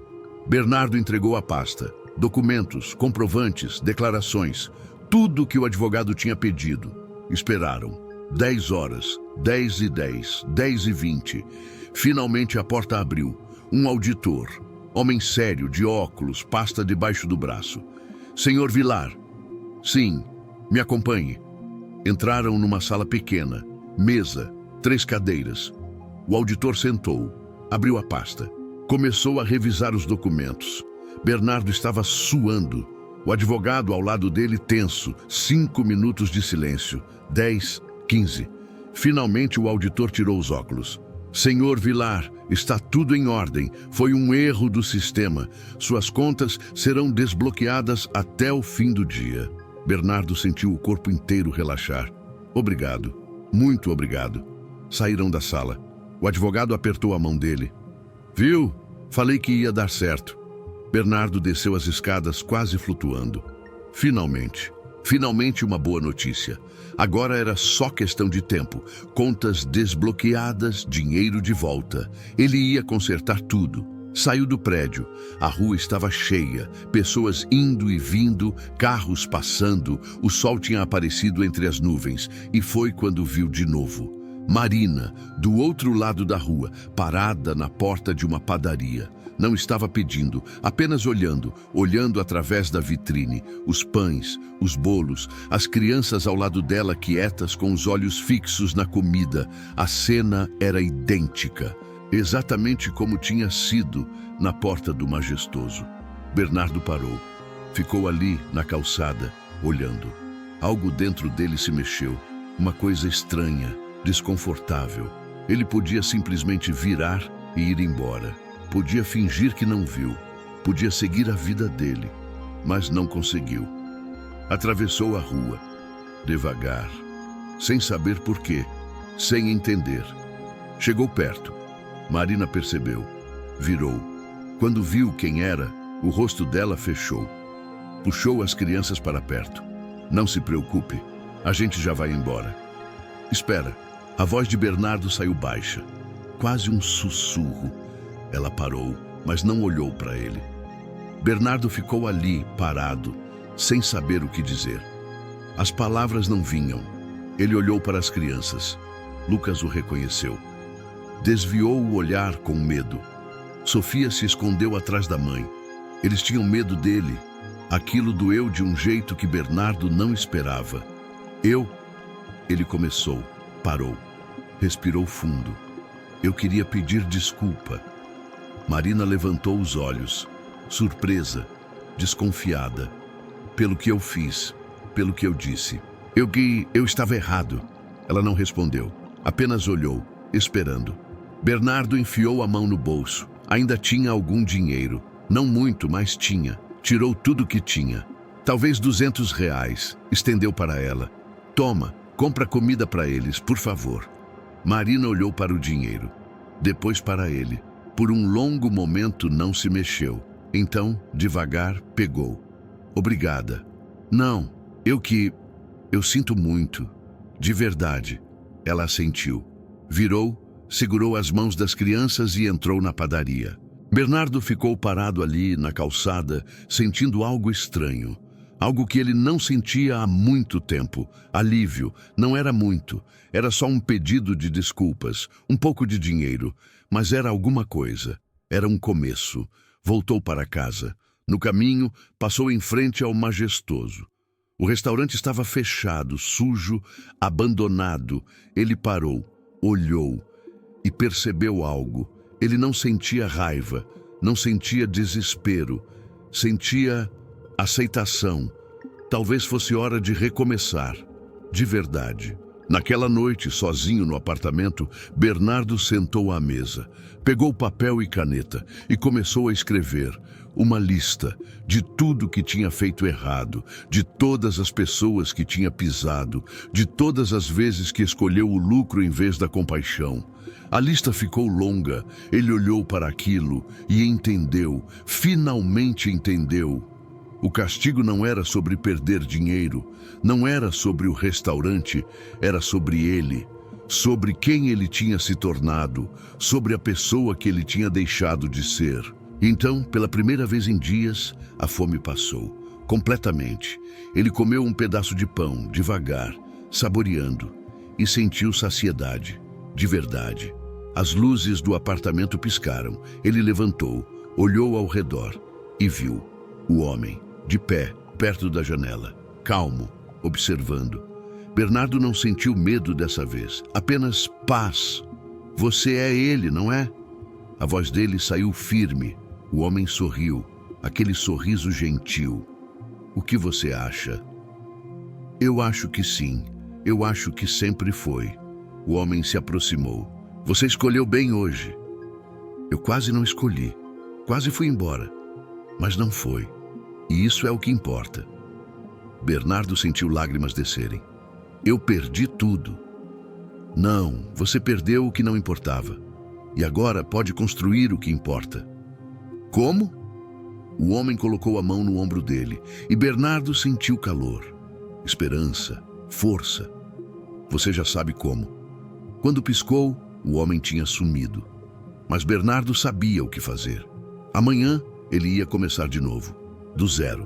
Bernardo entregou a pasta. Documentos, comprovantes, declarações. Tudo que o advogado tinha pedido. Esperaram. 10 horas, 10h10, 10h20. Finalmente a porta abriu. Um auditor, homem sério, de óculos, pasta debaixo do braço. Senhor Vilar. Sim, me acompanhe. Entraram numa sala pequena. Mesa, 3 cadeiras. O auditor sentou, abriu a pasta. Começou a revisar os documentos. Bernardo estava suando. O advogado ao lado dele tenso. 5 minutos de silêncio. 10, 15. Finalmente o auditor tirou os óculos. Senhor Vilar, está tudo em ordem. Foi um erro do sistema. Suas contas serão desbloqueadas até o fim do dia. Bernardo sentiu o corpo inteiro relaxar. Obrigado. Muito obrigado. Saíram da sala. O advogado apertou a mão dele. Viu? Falei que ia dar certo. Bernardo desceu as escadas quase flutuando. Finalmente uma boa notícia. Agora era só questão de tempo. Contas desbloqueadas, dinheiro de volta. Ele ia consertar tudo. Saiu do prédio. A rua estava cheia. Pessoas indo e vindo, carros passando. O sol tinha aparecido entre as nuvens. E foi quando viu de novo Marina, do outro lado da rua, parada na porta de uma padaria. Não estava pedindo, apenas olhando através da vitrine, os pães, os bolos, as crianças ao lado dela quietas com os olhos fixos na comida. A cena era idêntica, exatamente como tinha sido na porta do Majestoso. Bernardo parou, ficou ali na calçada, olhando. Algo dentro dele se mexeu. uma coisa estranha, desconfortável. Ele podia simplesmente virar e ir embora. Podia fingir que não viu. Podia seguir a vida dele, mas não conseguiu. Atravessou a rua, devagar, sem saber por quê, sem entender. Chegou perto. Marina percebeu. Virou. Quando viu quem era, o rosto dela fechou. Puxou as crianças para perto. Não se preocupe, a gente já vai embora. Espera. A voz de Bernardo saiu baixa, quase um sussurro. Ela parou, mas não olhou para ele. Bernardo ficou ali, parado, sem saber o que dizer. As palavras não vinham. Ele olhou para as crianças. Lucas o reconheceu. Desviou o olhar com medo. Sofia se escondeu atrás da mãe. Eles tinham medo dele. Aquilo doeu de um jeito que Bernardo não esperava. Ele começou, parou, respirou fundo. Eu queria pedir desculpa. Marina levantou os olhos, surpresa, desconfiada. Pelo que eu fiz, pelo que eu disse. Eu estava errado. Ela não respondeu, apenas olhou, esperando. Bernardo enfiou a mão no bolso. Ainda tinha algum dinheiro. Não muito, mas tinha. Tirou tudo que tinha. Talvez R$ 200. Estendeu para ela. Toma, compra comida para eles, por favor. Marina olhou para o dinheiro. Depois para ele. Por um longo momento não se mexeu. Então, devagar, pegou. Obrigada. Não, eu sinto muito. De verdade. Ela assentiu. Virou, segurou as mãos das crianças e entrou na padaria. Bernardo ficou parado ali na calçada, sentindo algo estranho. Algo que ele não sentia há muito tempo. Alívio. Não era muito. Era só um pedido de desculpas. Um pouco de dinheiro. Mas era alguma coisa. Era um começo. Voltou para casa. No caminho, passou em frente ao Majestoso. O restaurante estava fechado, sujo, abandonado. Ele parou, olhou e percebeu algo. Ele não sentia raiva, não sentia desespero, sentia aceitação. Talvez fosse hora de recomeçar, de verdade. Naquela noite, sozinho no apartamento, Bernardo sentou à mesa, pegou papel e caneta e começou a escrever uma lista de tudo que tinha feito errado, de todas as pessoas que tinha pisado, de todas as vezes que escolheu o lucro em vez da compaixão. A lista ficou longa. Ele olhou para aquilo e entendeu, finalmente entendeu. O castigo não era sobre perder dinheiro, não era sobre o restaurante, era sobre ele, sobre quem ele tinha se tornado, sobre a pessoa que ele tinha deixado de ser. Então, pela primeira vez em dias, a fome passou, completamente. Ele comeu um pedaço de pão, devagar, saboreando, e sentiu saciedade, de verdade. As luzes do apartamento piscaram. Ele levantou, olhou ao redor e viu o homem, de pé, perto da janela, calmo, observando. Bernardo não sentiu medo dessa vez, apenas paz. Você é ele, não é? A voz dele saiu firme. O homem sorriu, aquele sorriso gentil. O que você acha? Eu acho que sim. Eu acho que sempre foi. O homem se aproximou. Você escolheu bem hoje. Eu quase não escolhi. Quase fui embora. Mas não foi. E isso é o que importa. Bernardo sentiu lágrimas descerem. Eu perdi tudo. Não, você perdeu o que não importava. E agora pode construir o que importa. Como? O homem colocou a mão no ombro dele e Bernardo sentiu calor, esperança, força. Você já sabe como. Quando piscou, o homem tinha sumido. Mas Bernardo sabia o que fazer. Amanhã ele ia começar de novo, do zero.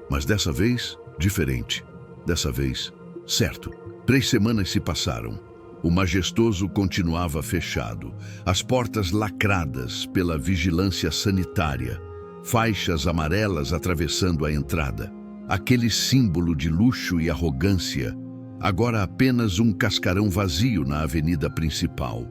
Mas dessa vez, diferente. Dessa vez, certo. 3 semanas se passaram. O Majestoso continuava fechado, as portas lacradas pela vigilância sanitária, faixas amarelas atravessando a entrada. Aquele símbolo de luxo e arrogância, agora apenas um cascarão vazio na avenida principal.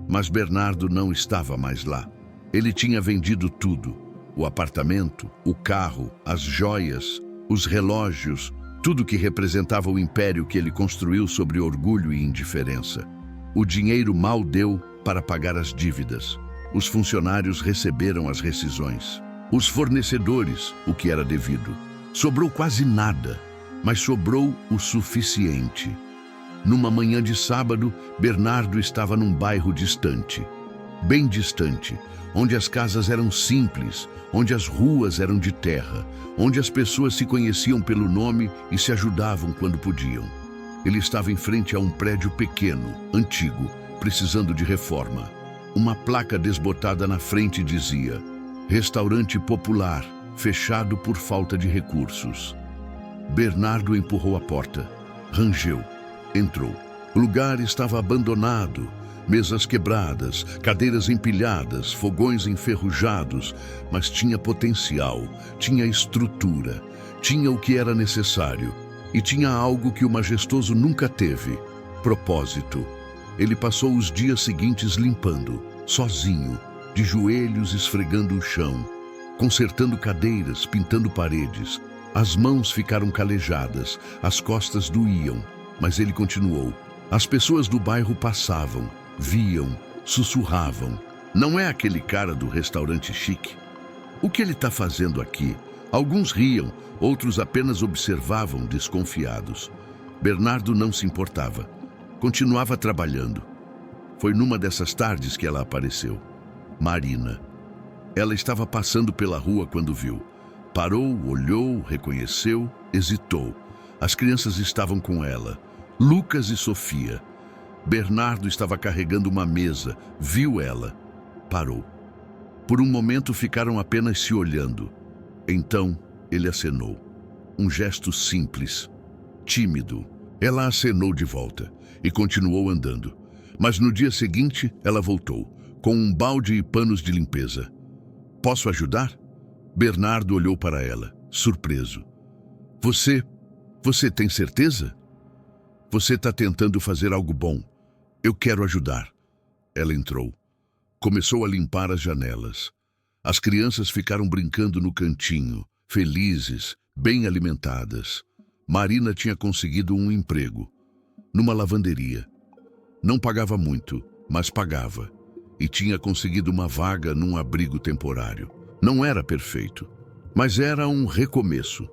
Mas Bernardo não estava mais lá. Ele tinha vendido tudo: o apartamento, o carro, as joias, os relógios, tudo que representava o império que ele construiu sobre orgulho e indiferença. O dinheiro mal deu para pagar as dívidas. Os funcionários receberam as rescisões. Os fornecedores, o que era devido. Sobrou quase nada, mas sobrou o suficiente. Numa manhã de sábado, Bernardo estava num bairro distante, bem distante, onde as casas eram simples, onde as ruas eram de terra, onde as pessoas se conheciam pelo nome e se ajudavam quando podiam. Ele estava em frente a um prédio pequeno, antigo, precisando de reforma. Uma placa desbotada na frente dizia: Restaurante Popular, fechado por falta de recursos. Bernardo empurrou a porta, rangeu, entrou. O lugar estava abandonado, mesas quebradas, cadeiras empilhadas, fogões enferrujados, mas tinha potencial, tinha estrutura, tinha o que era necessário e tinha algo que o majestoso nunca teve: propósito. Ele passou os dias seguintes limpando, sozinho, de joelhos esfregando o chão, consertando cadeiras, pintando paredes. As mãos ficaram calejadas, as costas doíam, mas ele continuou. As pessoas do bairro passavam, viam, sussurravam: não é aquele cara do restaurante chique? O que ele está fazendo aqui? Alguns riam, outros apenas observavam desconfiados. Bernardo não se importava. Continuava trabalhando. Foi numa dessas tardes que ela apareceu. Marina. Ela estava passando pela rua quando viu. Parou, olhou, reconheceu, hesitou. As crianças estavam com ela, Lucas e Sofia. Bernardo estava carregando uma mesa, viu ela, parou. Por um momento ficaram apenas se olhando. Então ele acenou. Um gesto simples, tímido. Ela acenou de volta e continuou andando. Mas no dia seguinte ela voltou, com um balde e panos de limpeza. Posso ajudar? Bernardo olhou para ela, surpreso. Você tem certeza? Você está tentando fazer algo bom. Eu quero ajudar. Ela entrou. Começou a limpar as janelas. As crianças ficaram brincando no cantinho, felizes, bem alimentadas. Marina tinha conseguido um emprego, numa lavanderia. Não pagava muito, mas pagava. E tinha conseguido uma vaga num abrigo temporário. Não era perfeito, mas era um recomeço.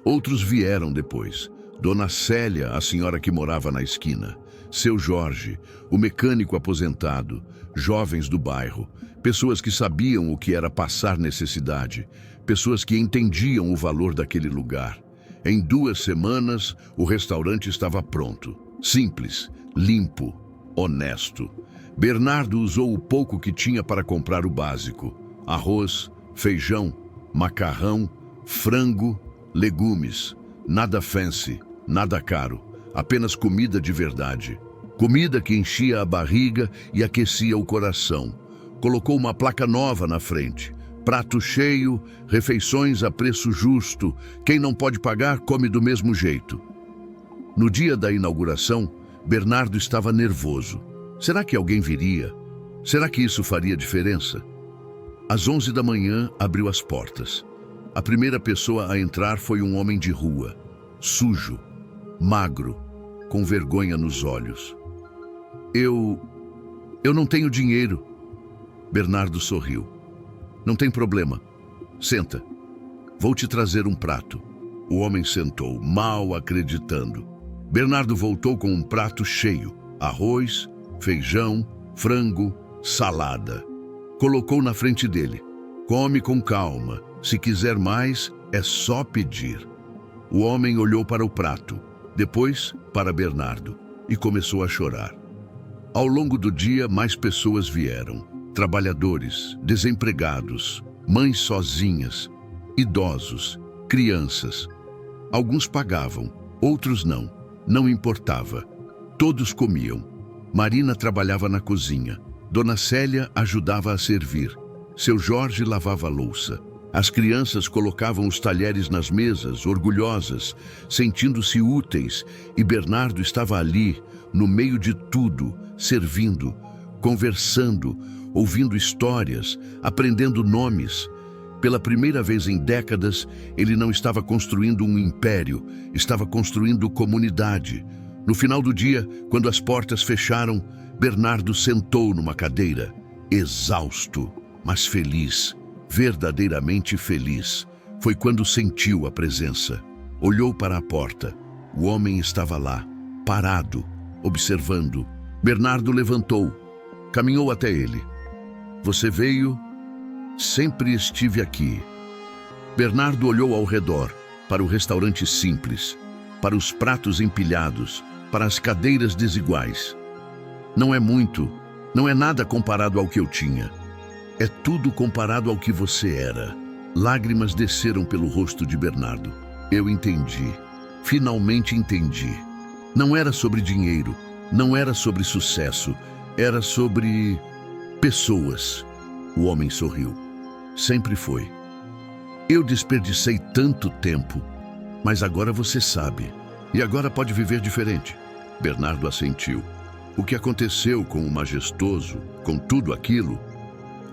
Outros vieram depois. Dona Célia, a senhora que morava na esquina. Seu Jorge, o mecânico aposentado. Jovens do bairro. Pessoas que sabiam o que era passar necessidade. Pessoas que entendiam o valor daquele lugar. Em 2 semanas, o restaurante estava pronto. Simples, limpo, honesto. Bernardo usou o pouco que tinha para comprar o básico: arroz, feijão, macarrão, frango, legumes. Nada fancy, nada caro, apenas comida de verdade. Comida que enchia a barriga e aquecia o coração. Colocou uma placa nova na frente: prato cheio, refeições a preço justo. Quem não pode pagar, come do mesmo jeito. No dia da inauguração, Bernardo estava nervoso. Será que alguém viria? Será que isso faria diferença? Às 11 da manhã, abriu as portas. A primeira pessoa a entrar foi um homem de rua, sujo, magro, com vergonha nos olhos. Eu não tenho dinheiro. Bernardo sorriu. Não tem problema. Senta. Vou te trazer um prato. O homem sentou, mal acreditando. Bernardo voltou com um prato cheio: arroz, feijão, frango, salada. Colocou na frente dele. Come com calma. Se quiser mais, é só pedir. O homem olhou para o prato, depois para Bernardo, e começou a chorar. Ao longo do dia, mais pessoas vieram. Trabalhadores, desempregados, mães sozinhas, idosos, crianças. Alguns pagavam, outros não. Não importava. Todos comiam. Marina trabalhava na cozinha. Dona Célia ajudava a servir. Seu Jorge lavava a louça. As crianças colocavam os talheres nas mesas, orgulhosas, sentindo-se úteis, e Bernardo estava ali, no meio de tudo, servindo, conversando, ouvindo histórias, aprendendo nomes. Pela primeira vez em décadas, ele não estava construindo um império, estava construindo comunidade. No final do dia, quando as portas fecharam, Bernardo sentou numa cadeira, exausto, mas feliz, verdadeiramente feliz. Foi quando sentiu a presença. Olhou para a porta. O homem estava lá, parado, observando. Bernardo levantou, caminhou até ele. Você veio? Sempre estive aqui. Bernardo olhou ao redor, para o restaurante simples, para os pratos empilhados, para as cadeiras desiguais. Não é muito, não é nada comparado ao que eu tinha. É tudo comparado ao que você era. Lágrimas desceram pelo rosto de Bernardo. Eu entendi. Finalmente entendi. Não era sobre dinheiro, não era sobre sucesso, era sobre pessoas. O homem sorriu. Sempre foi. Eu desperdicei tanto tempo, mas agora você sabe. E agora pode viver diferente. Bernardo assentiu. O que aconteceu com o majestoso, com tudo aquilo?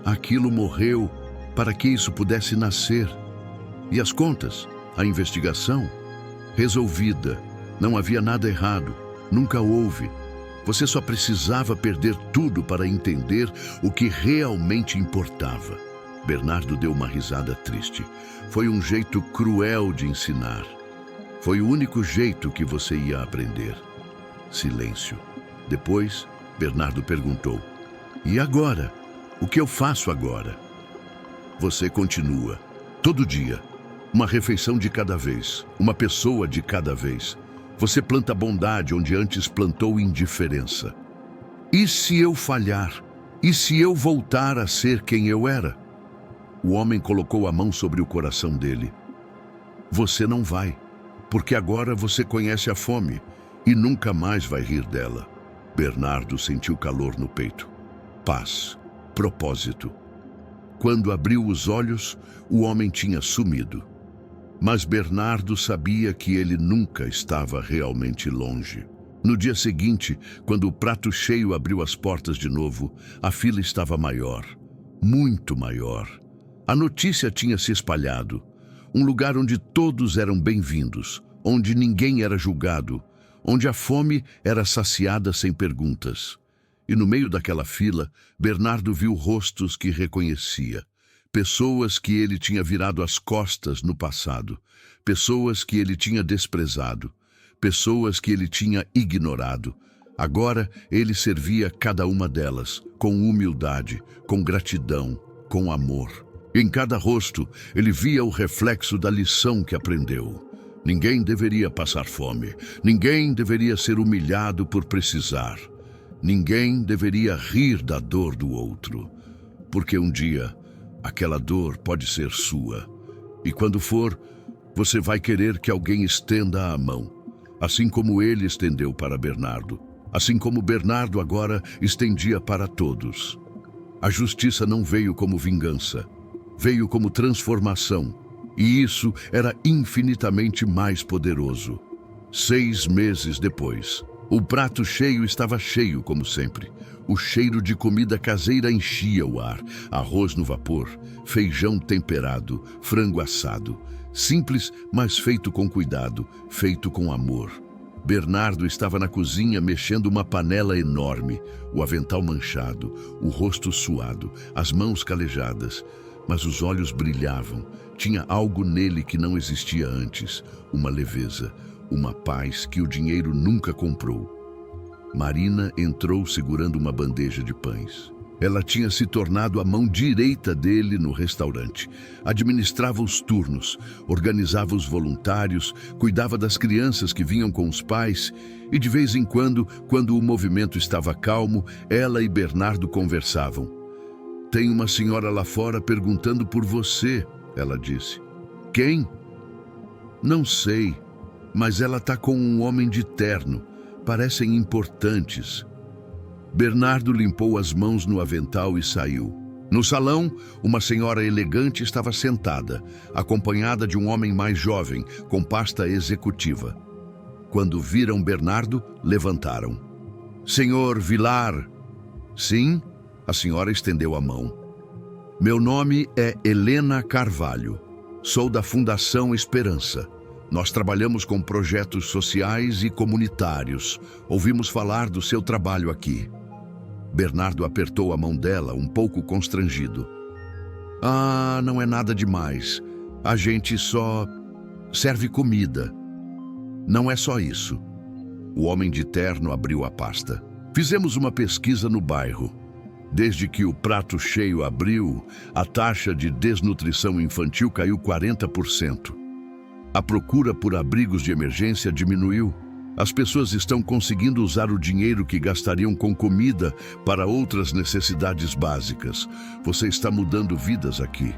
Aquilo morreu para que isso pudesse nascer. E as contas? A investigação? Resolvida. Não havia nada errado. Nunca houve. Você só precisava perder tudo para entender o que realmente importava. Bernardo deu uma risada triste. Foi um jeito cruel de ensinar. Foi o único jeito que você ia aprender. Silêncio. Depois, Bernardo perguntou: e agora? O que eu faço agora? Você continua. Todo dia. Uma refeição de cada vez. Uma pessoa de cada vez. Você planta bondade onde antes plantou indiferença. E se eu falhar? E se eu voltar a ser quem eu era? O homem colocou a mão sobre o coração dele. Você não vai, porque agora você conhece a fome e nunca mais vai rir dela. Bernardo sentiu calor no peito. Paz, propósito. Quando abriu os olhos, o homem tinha sumido. Mas Bernardo sabia que ele nunca estava realmente longe. No dia seguinte, quando o prato cheio abriu as portas de novo, a fila estava maior, muito maior. A notícia tinha se espalhado. Um lugar onde todos eram bem-vindos, onde ninguém era julgado, onde a fome era saciada sem perguntas. E no meio daquela fila, Bernardo viu rostos que reconhecia. Pessoas que ele tinha virado as costas no passado. Pessoas que ele tinha desprezado. Pessoas que ele tinha ignorado. Agora ele servia cada uma delas, com humildade, com gratidão, com amor. Em cada rosto, ele via o reflexo da lição que aprendeu. Ninguém deveria passar fome. Ninguém deveria ser humilhado por precisar. Ninguém deveria rir da dor do outro. Porque um dia, aquela dor pode ser sua. E quando for, você vai querer que alguém estenda a mão. Assim como ele estendeu para Bernardo. Assim como Bernardo agora estendia para todos. A justiça não veio como vingança. Veio como transformação. E isso era infinitamente mais poderoso. 6 meses depois, o prato cheio estava cheio como sempre. O cheiro de comida caseira enchia o ar. Arroz no vapor, feijão temperado, frango assado. Simples, mas feito com cuidado, feito com amor. Bernardo estava na cozinha mexendo uma panela enorme, o avental manchado, o rosto suado, as mãos calejadas. Mas os olhos brilhavam. Tinha algo nele que não existia antes. Uma leveza, uma paz que o dinheiro nunca comprou. Marina entrou segurando uma bandeja de pães. Ela tinha se tornado a mão direita dele no restaurante. Administrava os turnos, organizava os voluntários, cuidava das crianças que vinham com os pais e, de vez em quando o movimento estava calmo, ela e Bernardo conversavam. Tem uma senhora lá fora perguntando por você, ela disse. Quem? Não sei, mas ela está com um homem de terno. Parecem importantes. Bernardo limpou as mãos no avental e saiu. No salão, uma senhora elegante estava sentada, acompanhada de um homem mais jovem, com pasta executiva. Quando viram Bernardo, levantaram. Senhor Vilar. Sim? A senhora estendeu a mão. Meu nome é Helena Carvalho. Sou da Fundação Esperança. Nós trabalhamos com projetos sociais e comunitários. Ouvimos falar do seu trabalho aqui. Bernardo apertou a mão dela, um pouco constrangido. Ah, não é nada demais. A gente só serve comida. Não é só isso. O homem de terno abriu a pasta. Fizemos uma pesquisa no bairro. Desde que o prato cheio abriu, a taxa de desnutrição infantil caiu 40%. A procura por abrigos de emergência diminuiu. As pessoas estão conseguindo usar o dinheiro que gastariam com comida para outras necessidades básicas. Você está mudando vidas aqui.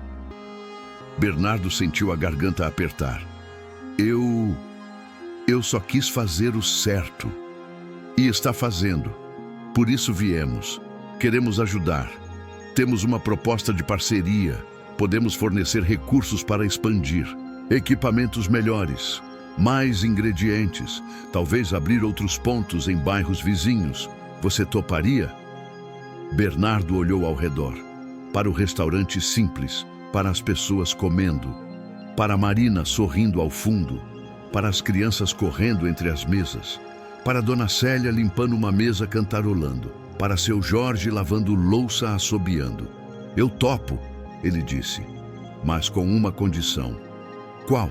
Bernardo sentiu a garganta apertar. Eu só quis fazer o certo. E está fazendo. Por isso viemos. Queremos ajudar. Temos uma proposta de parceria. Podemos fornecer recursos para expandir. Equipamentos melhores. Mais ingredientes. Talvez abrir outros pontos em bairros vizinhos. Você toparia? Bernardo olhou ao redor. Para o restaurante simples. Para as pessoas comendo. Para a Marina sorrindo ao fundo. Para as crianças correndo entre as mesas. Para Dona Célia limpando uma mesa cantarolando. Para seu Jorge lavando louça assobiando. Eu topo, ele disse, mas com uma condição. Qual?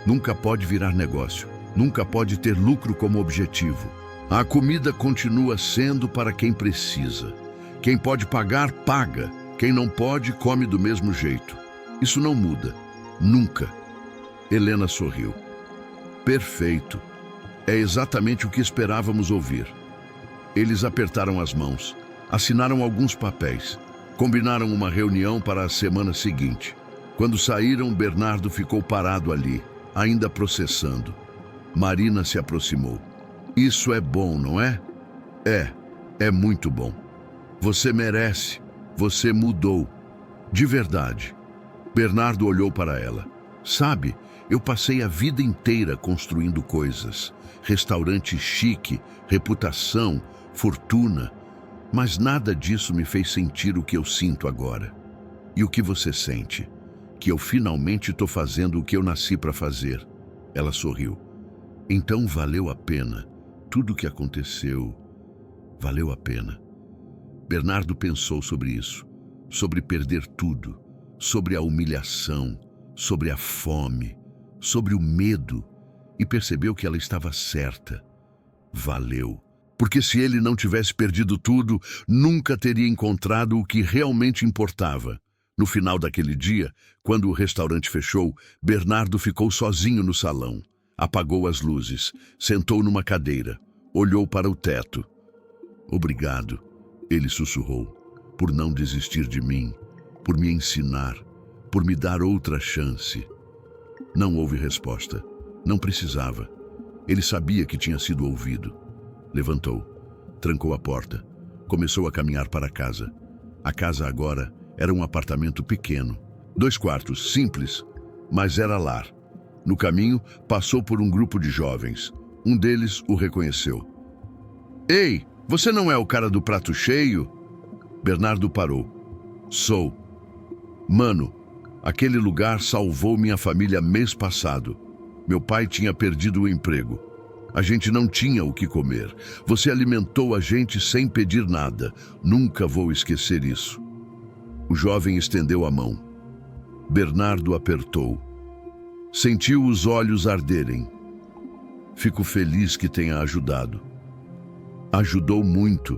Nunca pode virar negócio. Nunca pode ter lucro como objetivo. A comida continua sendo para quem precisa. Quem pode pagar, paga. Quem não pode, come do mesmo jeito. Isso não muda. Nunca. Helena sorriu. Perfeito. É exatamente o que esperávamos ouvir. Eles apertaram as mãos, assinaram alguns papéis, combinaram uma reunião para a semana seguinte. Quando saíram, Bernardo ficou parado ali, ainda processando. Marina se aproximou. Isso é bom, não é? É muito bom. Você merece, você mudou. De verdade. Bernardo olhou para ela. Sabe, eu passei a vida inteira construindo coisas. Restaurante chique, reputação, fortuna, mas nada disso me fez sentir o que eu sinto agora. E o que você sente? Que eu finalmente estou fazendo o que eu nasci para fazer. Ela sorriu. Então valeu a pena. Tudo o que aconteceu, valeu a pena. Bernardo pensou sobre isso, sobre perder tudo, sobre a humilhação, sobre a fome, sobre o medo, e percebeu que ela estava certa. Valeu. Porque se ele não tivesse perdido tudo, nunca teria encontrado o que realmente importava. No final daquele dia, quando o restaurante fechou, Bernardo ficou sozinho no salão. Apagou as luzes, sentou numa cadeira, olhou para o teto. Obrigado, ele sussurrou, por não desistir de mim, por me ensinar, por me dar outra chance. Não houve resposta. Não precisava. Ele sabia que tinha sido ouvido. Levantou, trancou a porta, começou a caminhar para casa. A casa agora era um apartamento pequeno. 2 quartos, simples, mas era lar. No caminho, passou por um grupo de jovens. Um deles o reconheceu. Ei, você não é o cara do prato cheio? Bernardo parou. Sou. Mano, aquele lugar salvou minha família mês passado. Meu pai tinha perdido o emprego. A gente não tinha o que comer. Você alimentou a gente sem pedir nada. Nunca vou esquecer isso. O jovem estendeu a mão. Bernardo apertou. Sentiu os olhos arderem. Fico feliz que tenha ajudado. Ajudou muito.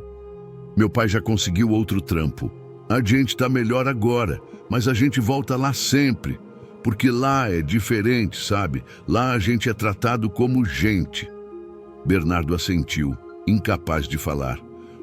Meu pai já conseguiu outro trampo. A gente está melhor agora, mas a gente volta lá sempre. Porque lá é diferente, sabe? Lá a gente é tratado como gente. Bernardo assentiu, incapaz de falar.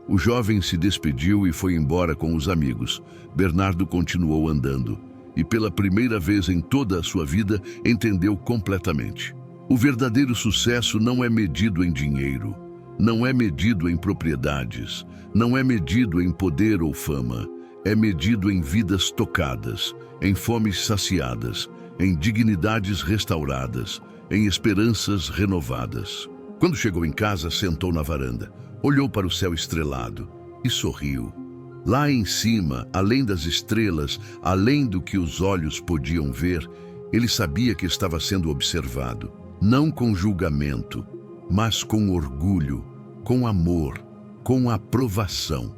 O jovem se despediu e foi embora com os amigos. Bernardo continuou andando. E pela primeira vez em toda a sua vida, entendeu completamente. O verdadeiro sucesso não é medido em dinheiro. Não é medido em propriedades. Não é medido em poder ou fama. É medido em vidas tocadas, em fomes saciadas, em dignidades restauradas, em esperanças renovadas. Quando chegou em casa, sentou na varanda, olhou para o céu estrelado e sorriu. Lá em cima, além das estrelas, além do que os olhos podiam ver, ele sabia que estava sendo observado, não com julgamento, mas com orgulho, com amor, com aprovação.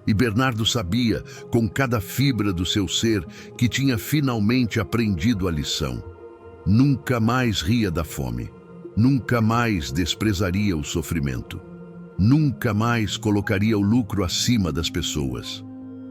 E Bernardo sabia, com cada fibra do seu ser, que tinha finalmente aprendido a lição. Nunca mais ria da fome, nunca mais desprezaria o sofrimento, nunca mais colocaria o lucro acima das pessoas,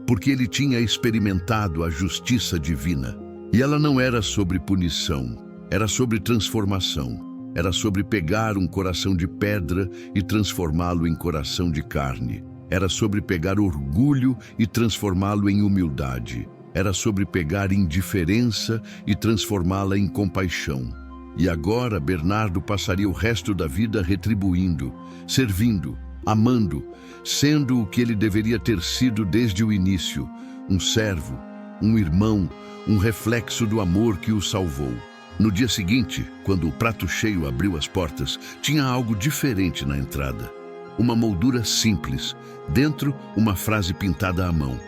porque ele tinha experimentado a justiça divina. E ela não era sobre punição, era sobre transformação, era sobre pegar um coração de pedra e transformá-lo em coração de carne. Era sobre pegar orgulho e transformá-lo em humildade. Era sobre pegar indiferença e transformá-la em compaixão. E agora Bernardo passaria o resto da vida retribuindo, servindo, amando, sendo o que ele deveria ter sido desde o início, um servo, um irmão, um reflexo do amor que o salvou. No dia seguinte, quando o prato cheio abriu as portas, tinha algo diferente na entrada. Uma moldura simples, dentro uma frase pintada à mão.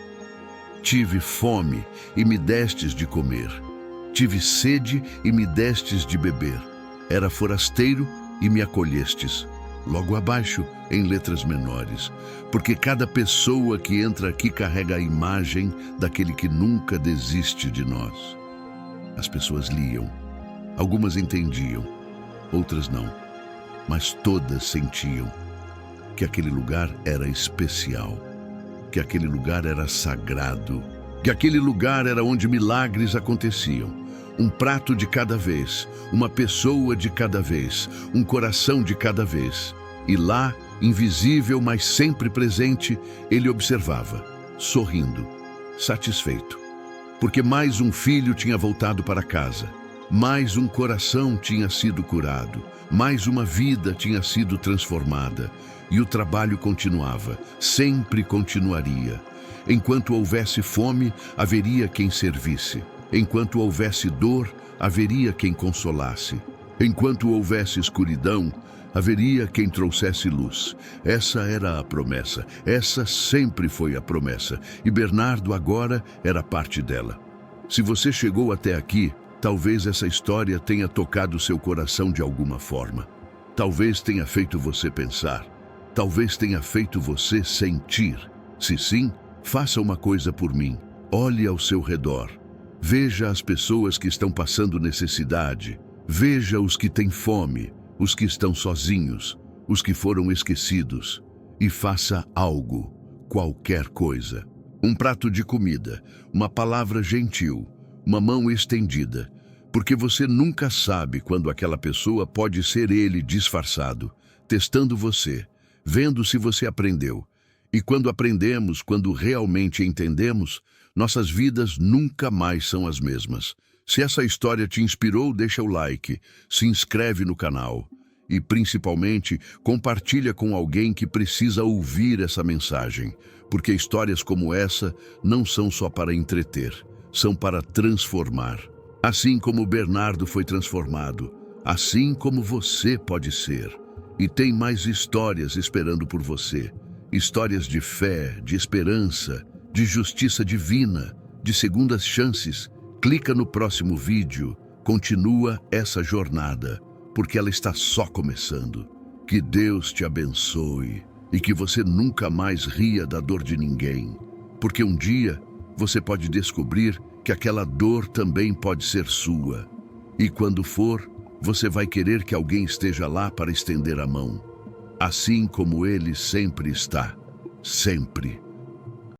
Tive fome e me destes de comer. Tive sede e me destes de beber. Era forasteiro e me acolhestes. Logo abaixo, em letras menores, porque cada pessoa que entra aqui carrega a imagem daquele que nunca desiste de nós. As pessoas liam. Algumas entendiam, outras não, mas todas sentiam que aquele lugar era especial, que aquele lugar era sagrado, que aquele lugar era onde milagres aconteciam. Um prato de cada vez, uma pessoa de cada vez, um coração de cada vez. E lá, invisível, mas sempre presente, ele observava, sorrindo, satisfeito. Porque mais um filho tinha voltado para casa, mais um coração tinha sido curado, mais uma vida tinha sido transformada. E o trabalho continuava, sempre continuaria. Enquanto houvesse fome, haveria quem servisse. Enquanto houvesse dor, haveria quem consolasse. Enquanto houvesse escuridão, haveria quem trouxesse luz. Essa era a promessa, essa sempre foi a promessa. E Bernardo agora era parte dela. Se você chegou até aqui, talvez essa história tenha tocado seu coração de alguma forma. Talvez tenha feito você pensar. Talvez tenha feito você sentir. Se sim, faça uma coisa por mim. Olhe ao seu redor. Veja as pessoas que estão passando necessidade. Veja os que têm fome, os que estão sozinhos, os que foram esquecidos. E faça algo, qualquer coisa. Um prato de comida, uma palavra gentil, uma mão estendida. Porque você nunca sabe quando aquela pessoa pode ser ele disfarçado, testando você, vendo se você aprendeu. E quando aprendemos, quando realmente entendemos, nossas vidas nunca mais são as mesmas. Se essa história te inspirou, deixa o like, se inscreve no canal e, principalmente, compartilha com alguém que precisa ouvir essa mensagem, porque histórias como essa não são só para entreter, são para transformar. Assim como Bernardo foi transformado, assim como você pode ser. E tem mais histórias esperando por você. Histórias de fé, de esperança, de justiça divina, de segundas chances. Clica no próximo vídeo. Continua essa jornada, porque ela está só começando. Que Deus te abençoe e que você nunca mais ria da dor de ninguém. Porque um dia você pode descobrir que aquela dor também pode ser sua. E quando for, você vai querer que alguém esteja lá para estender a mão. Assim como ele sempre está. Sempre.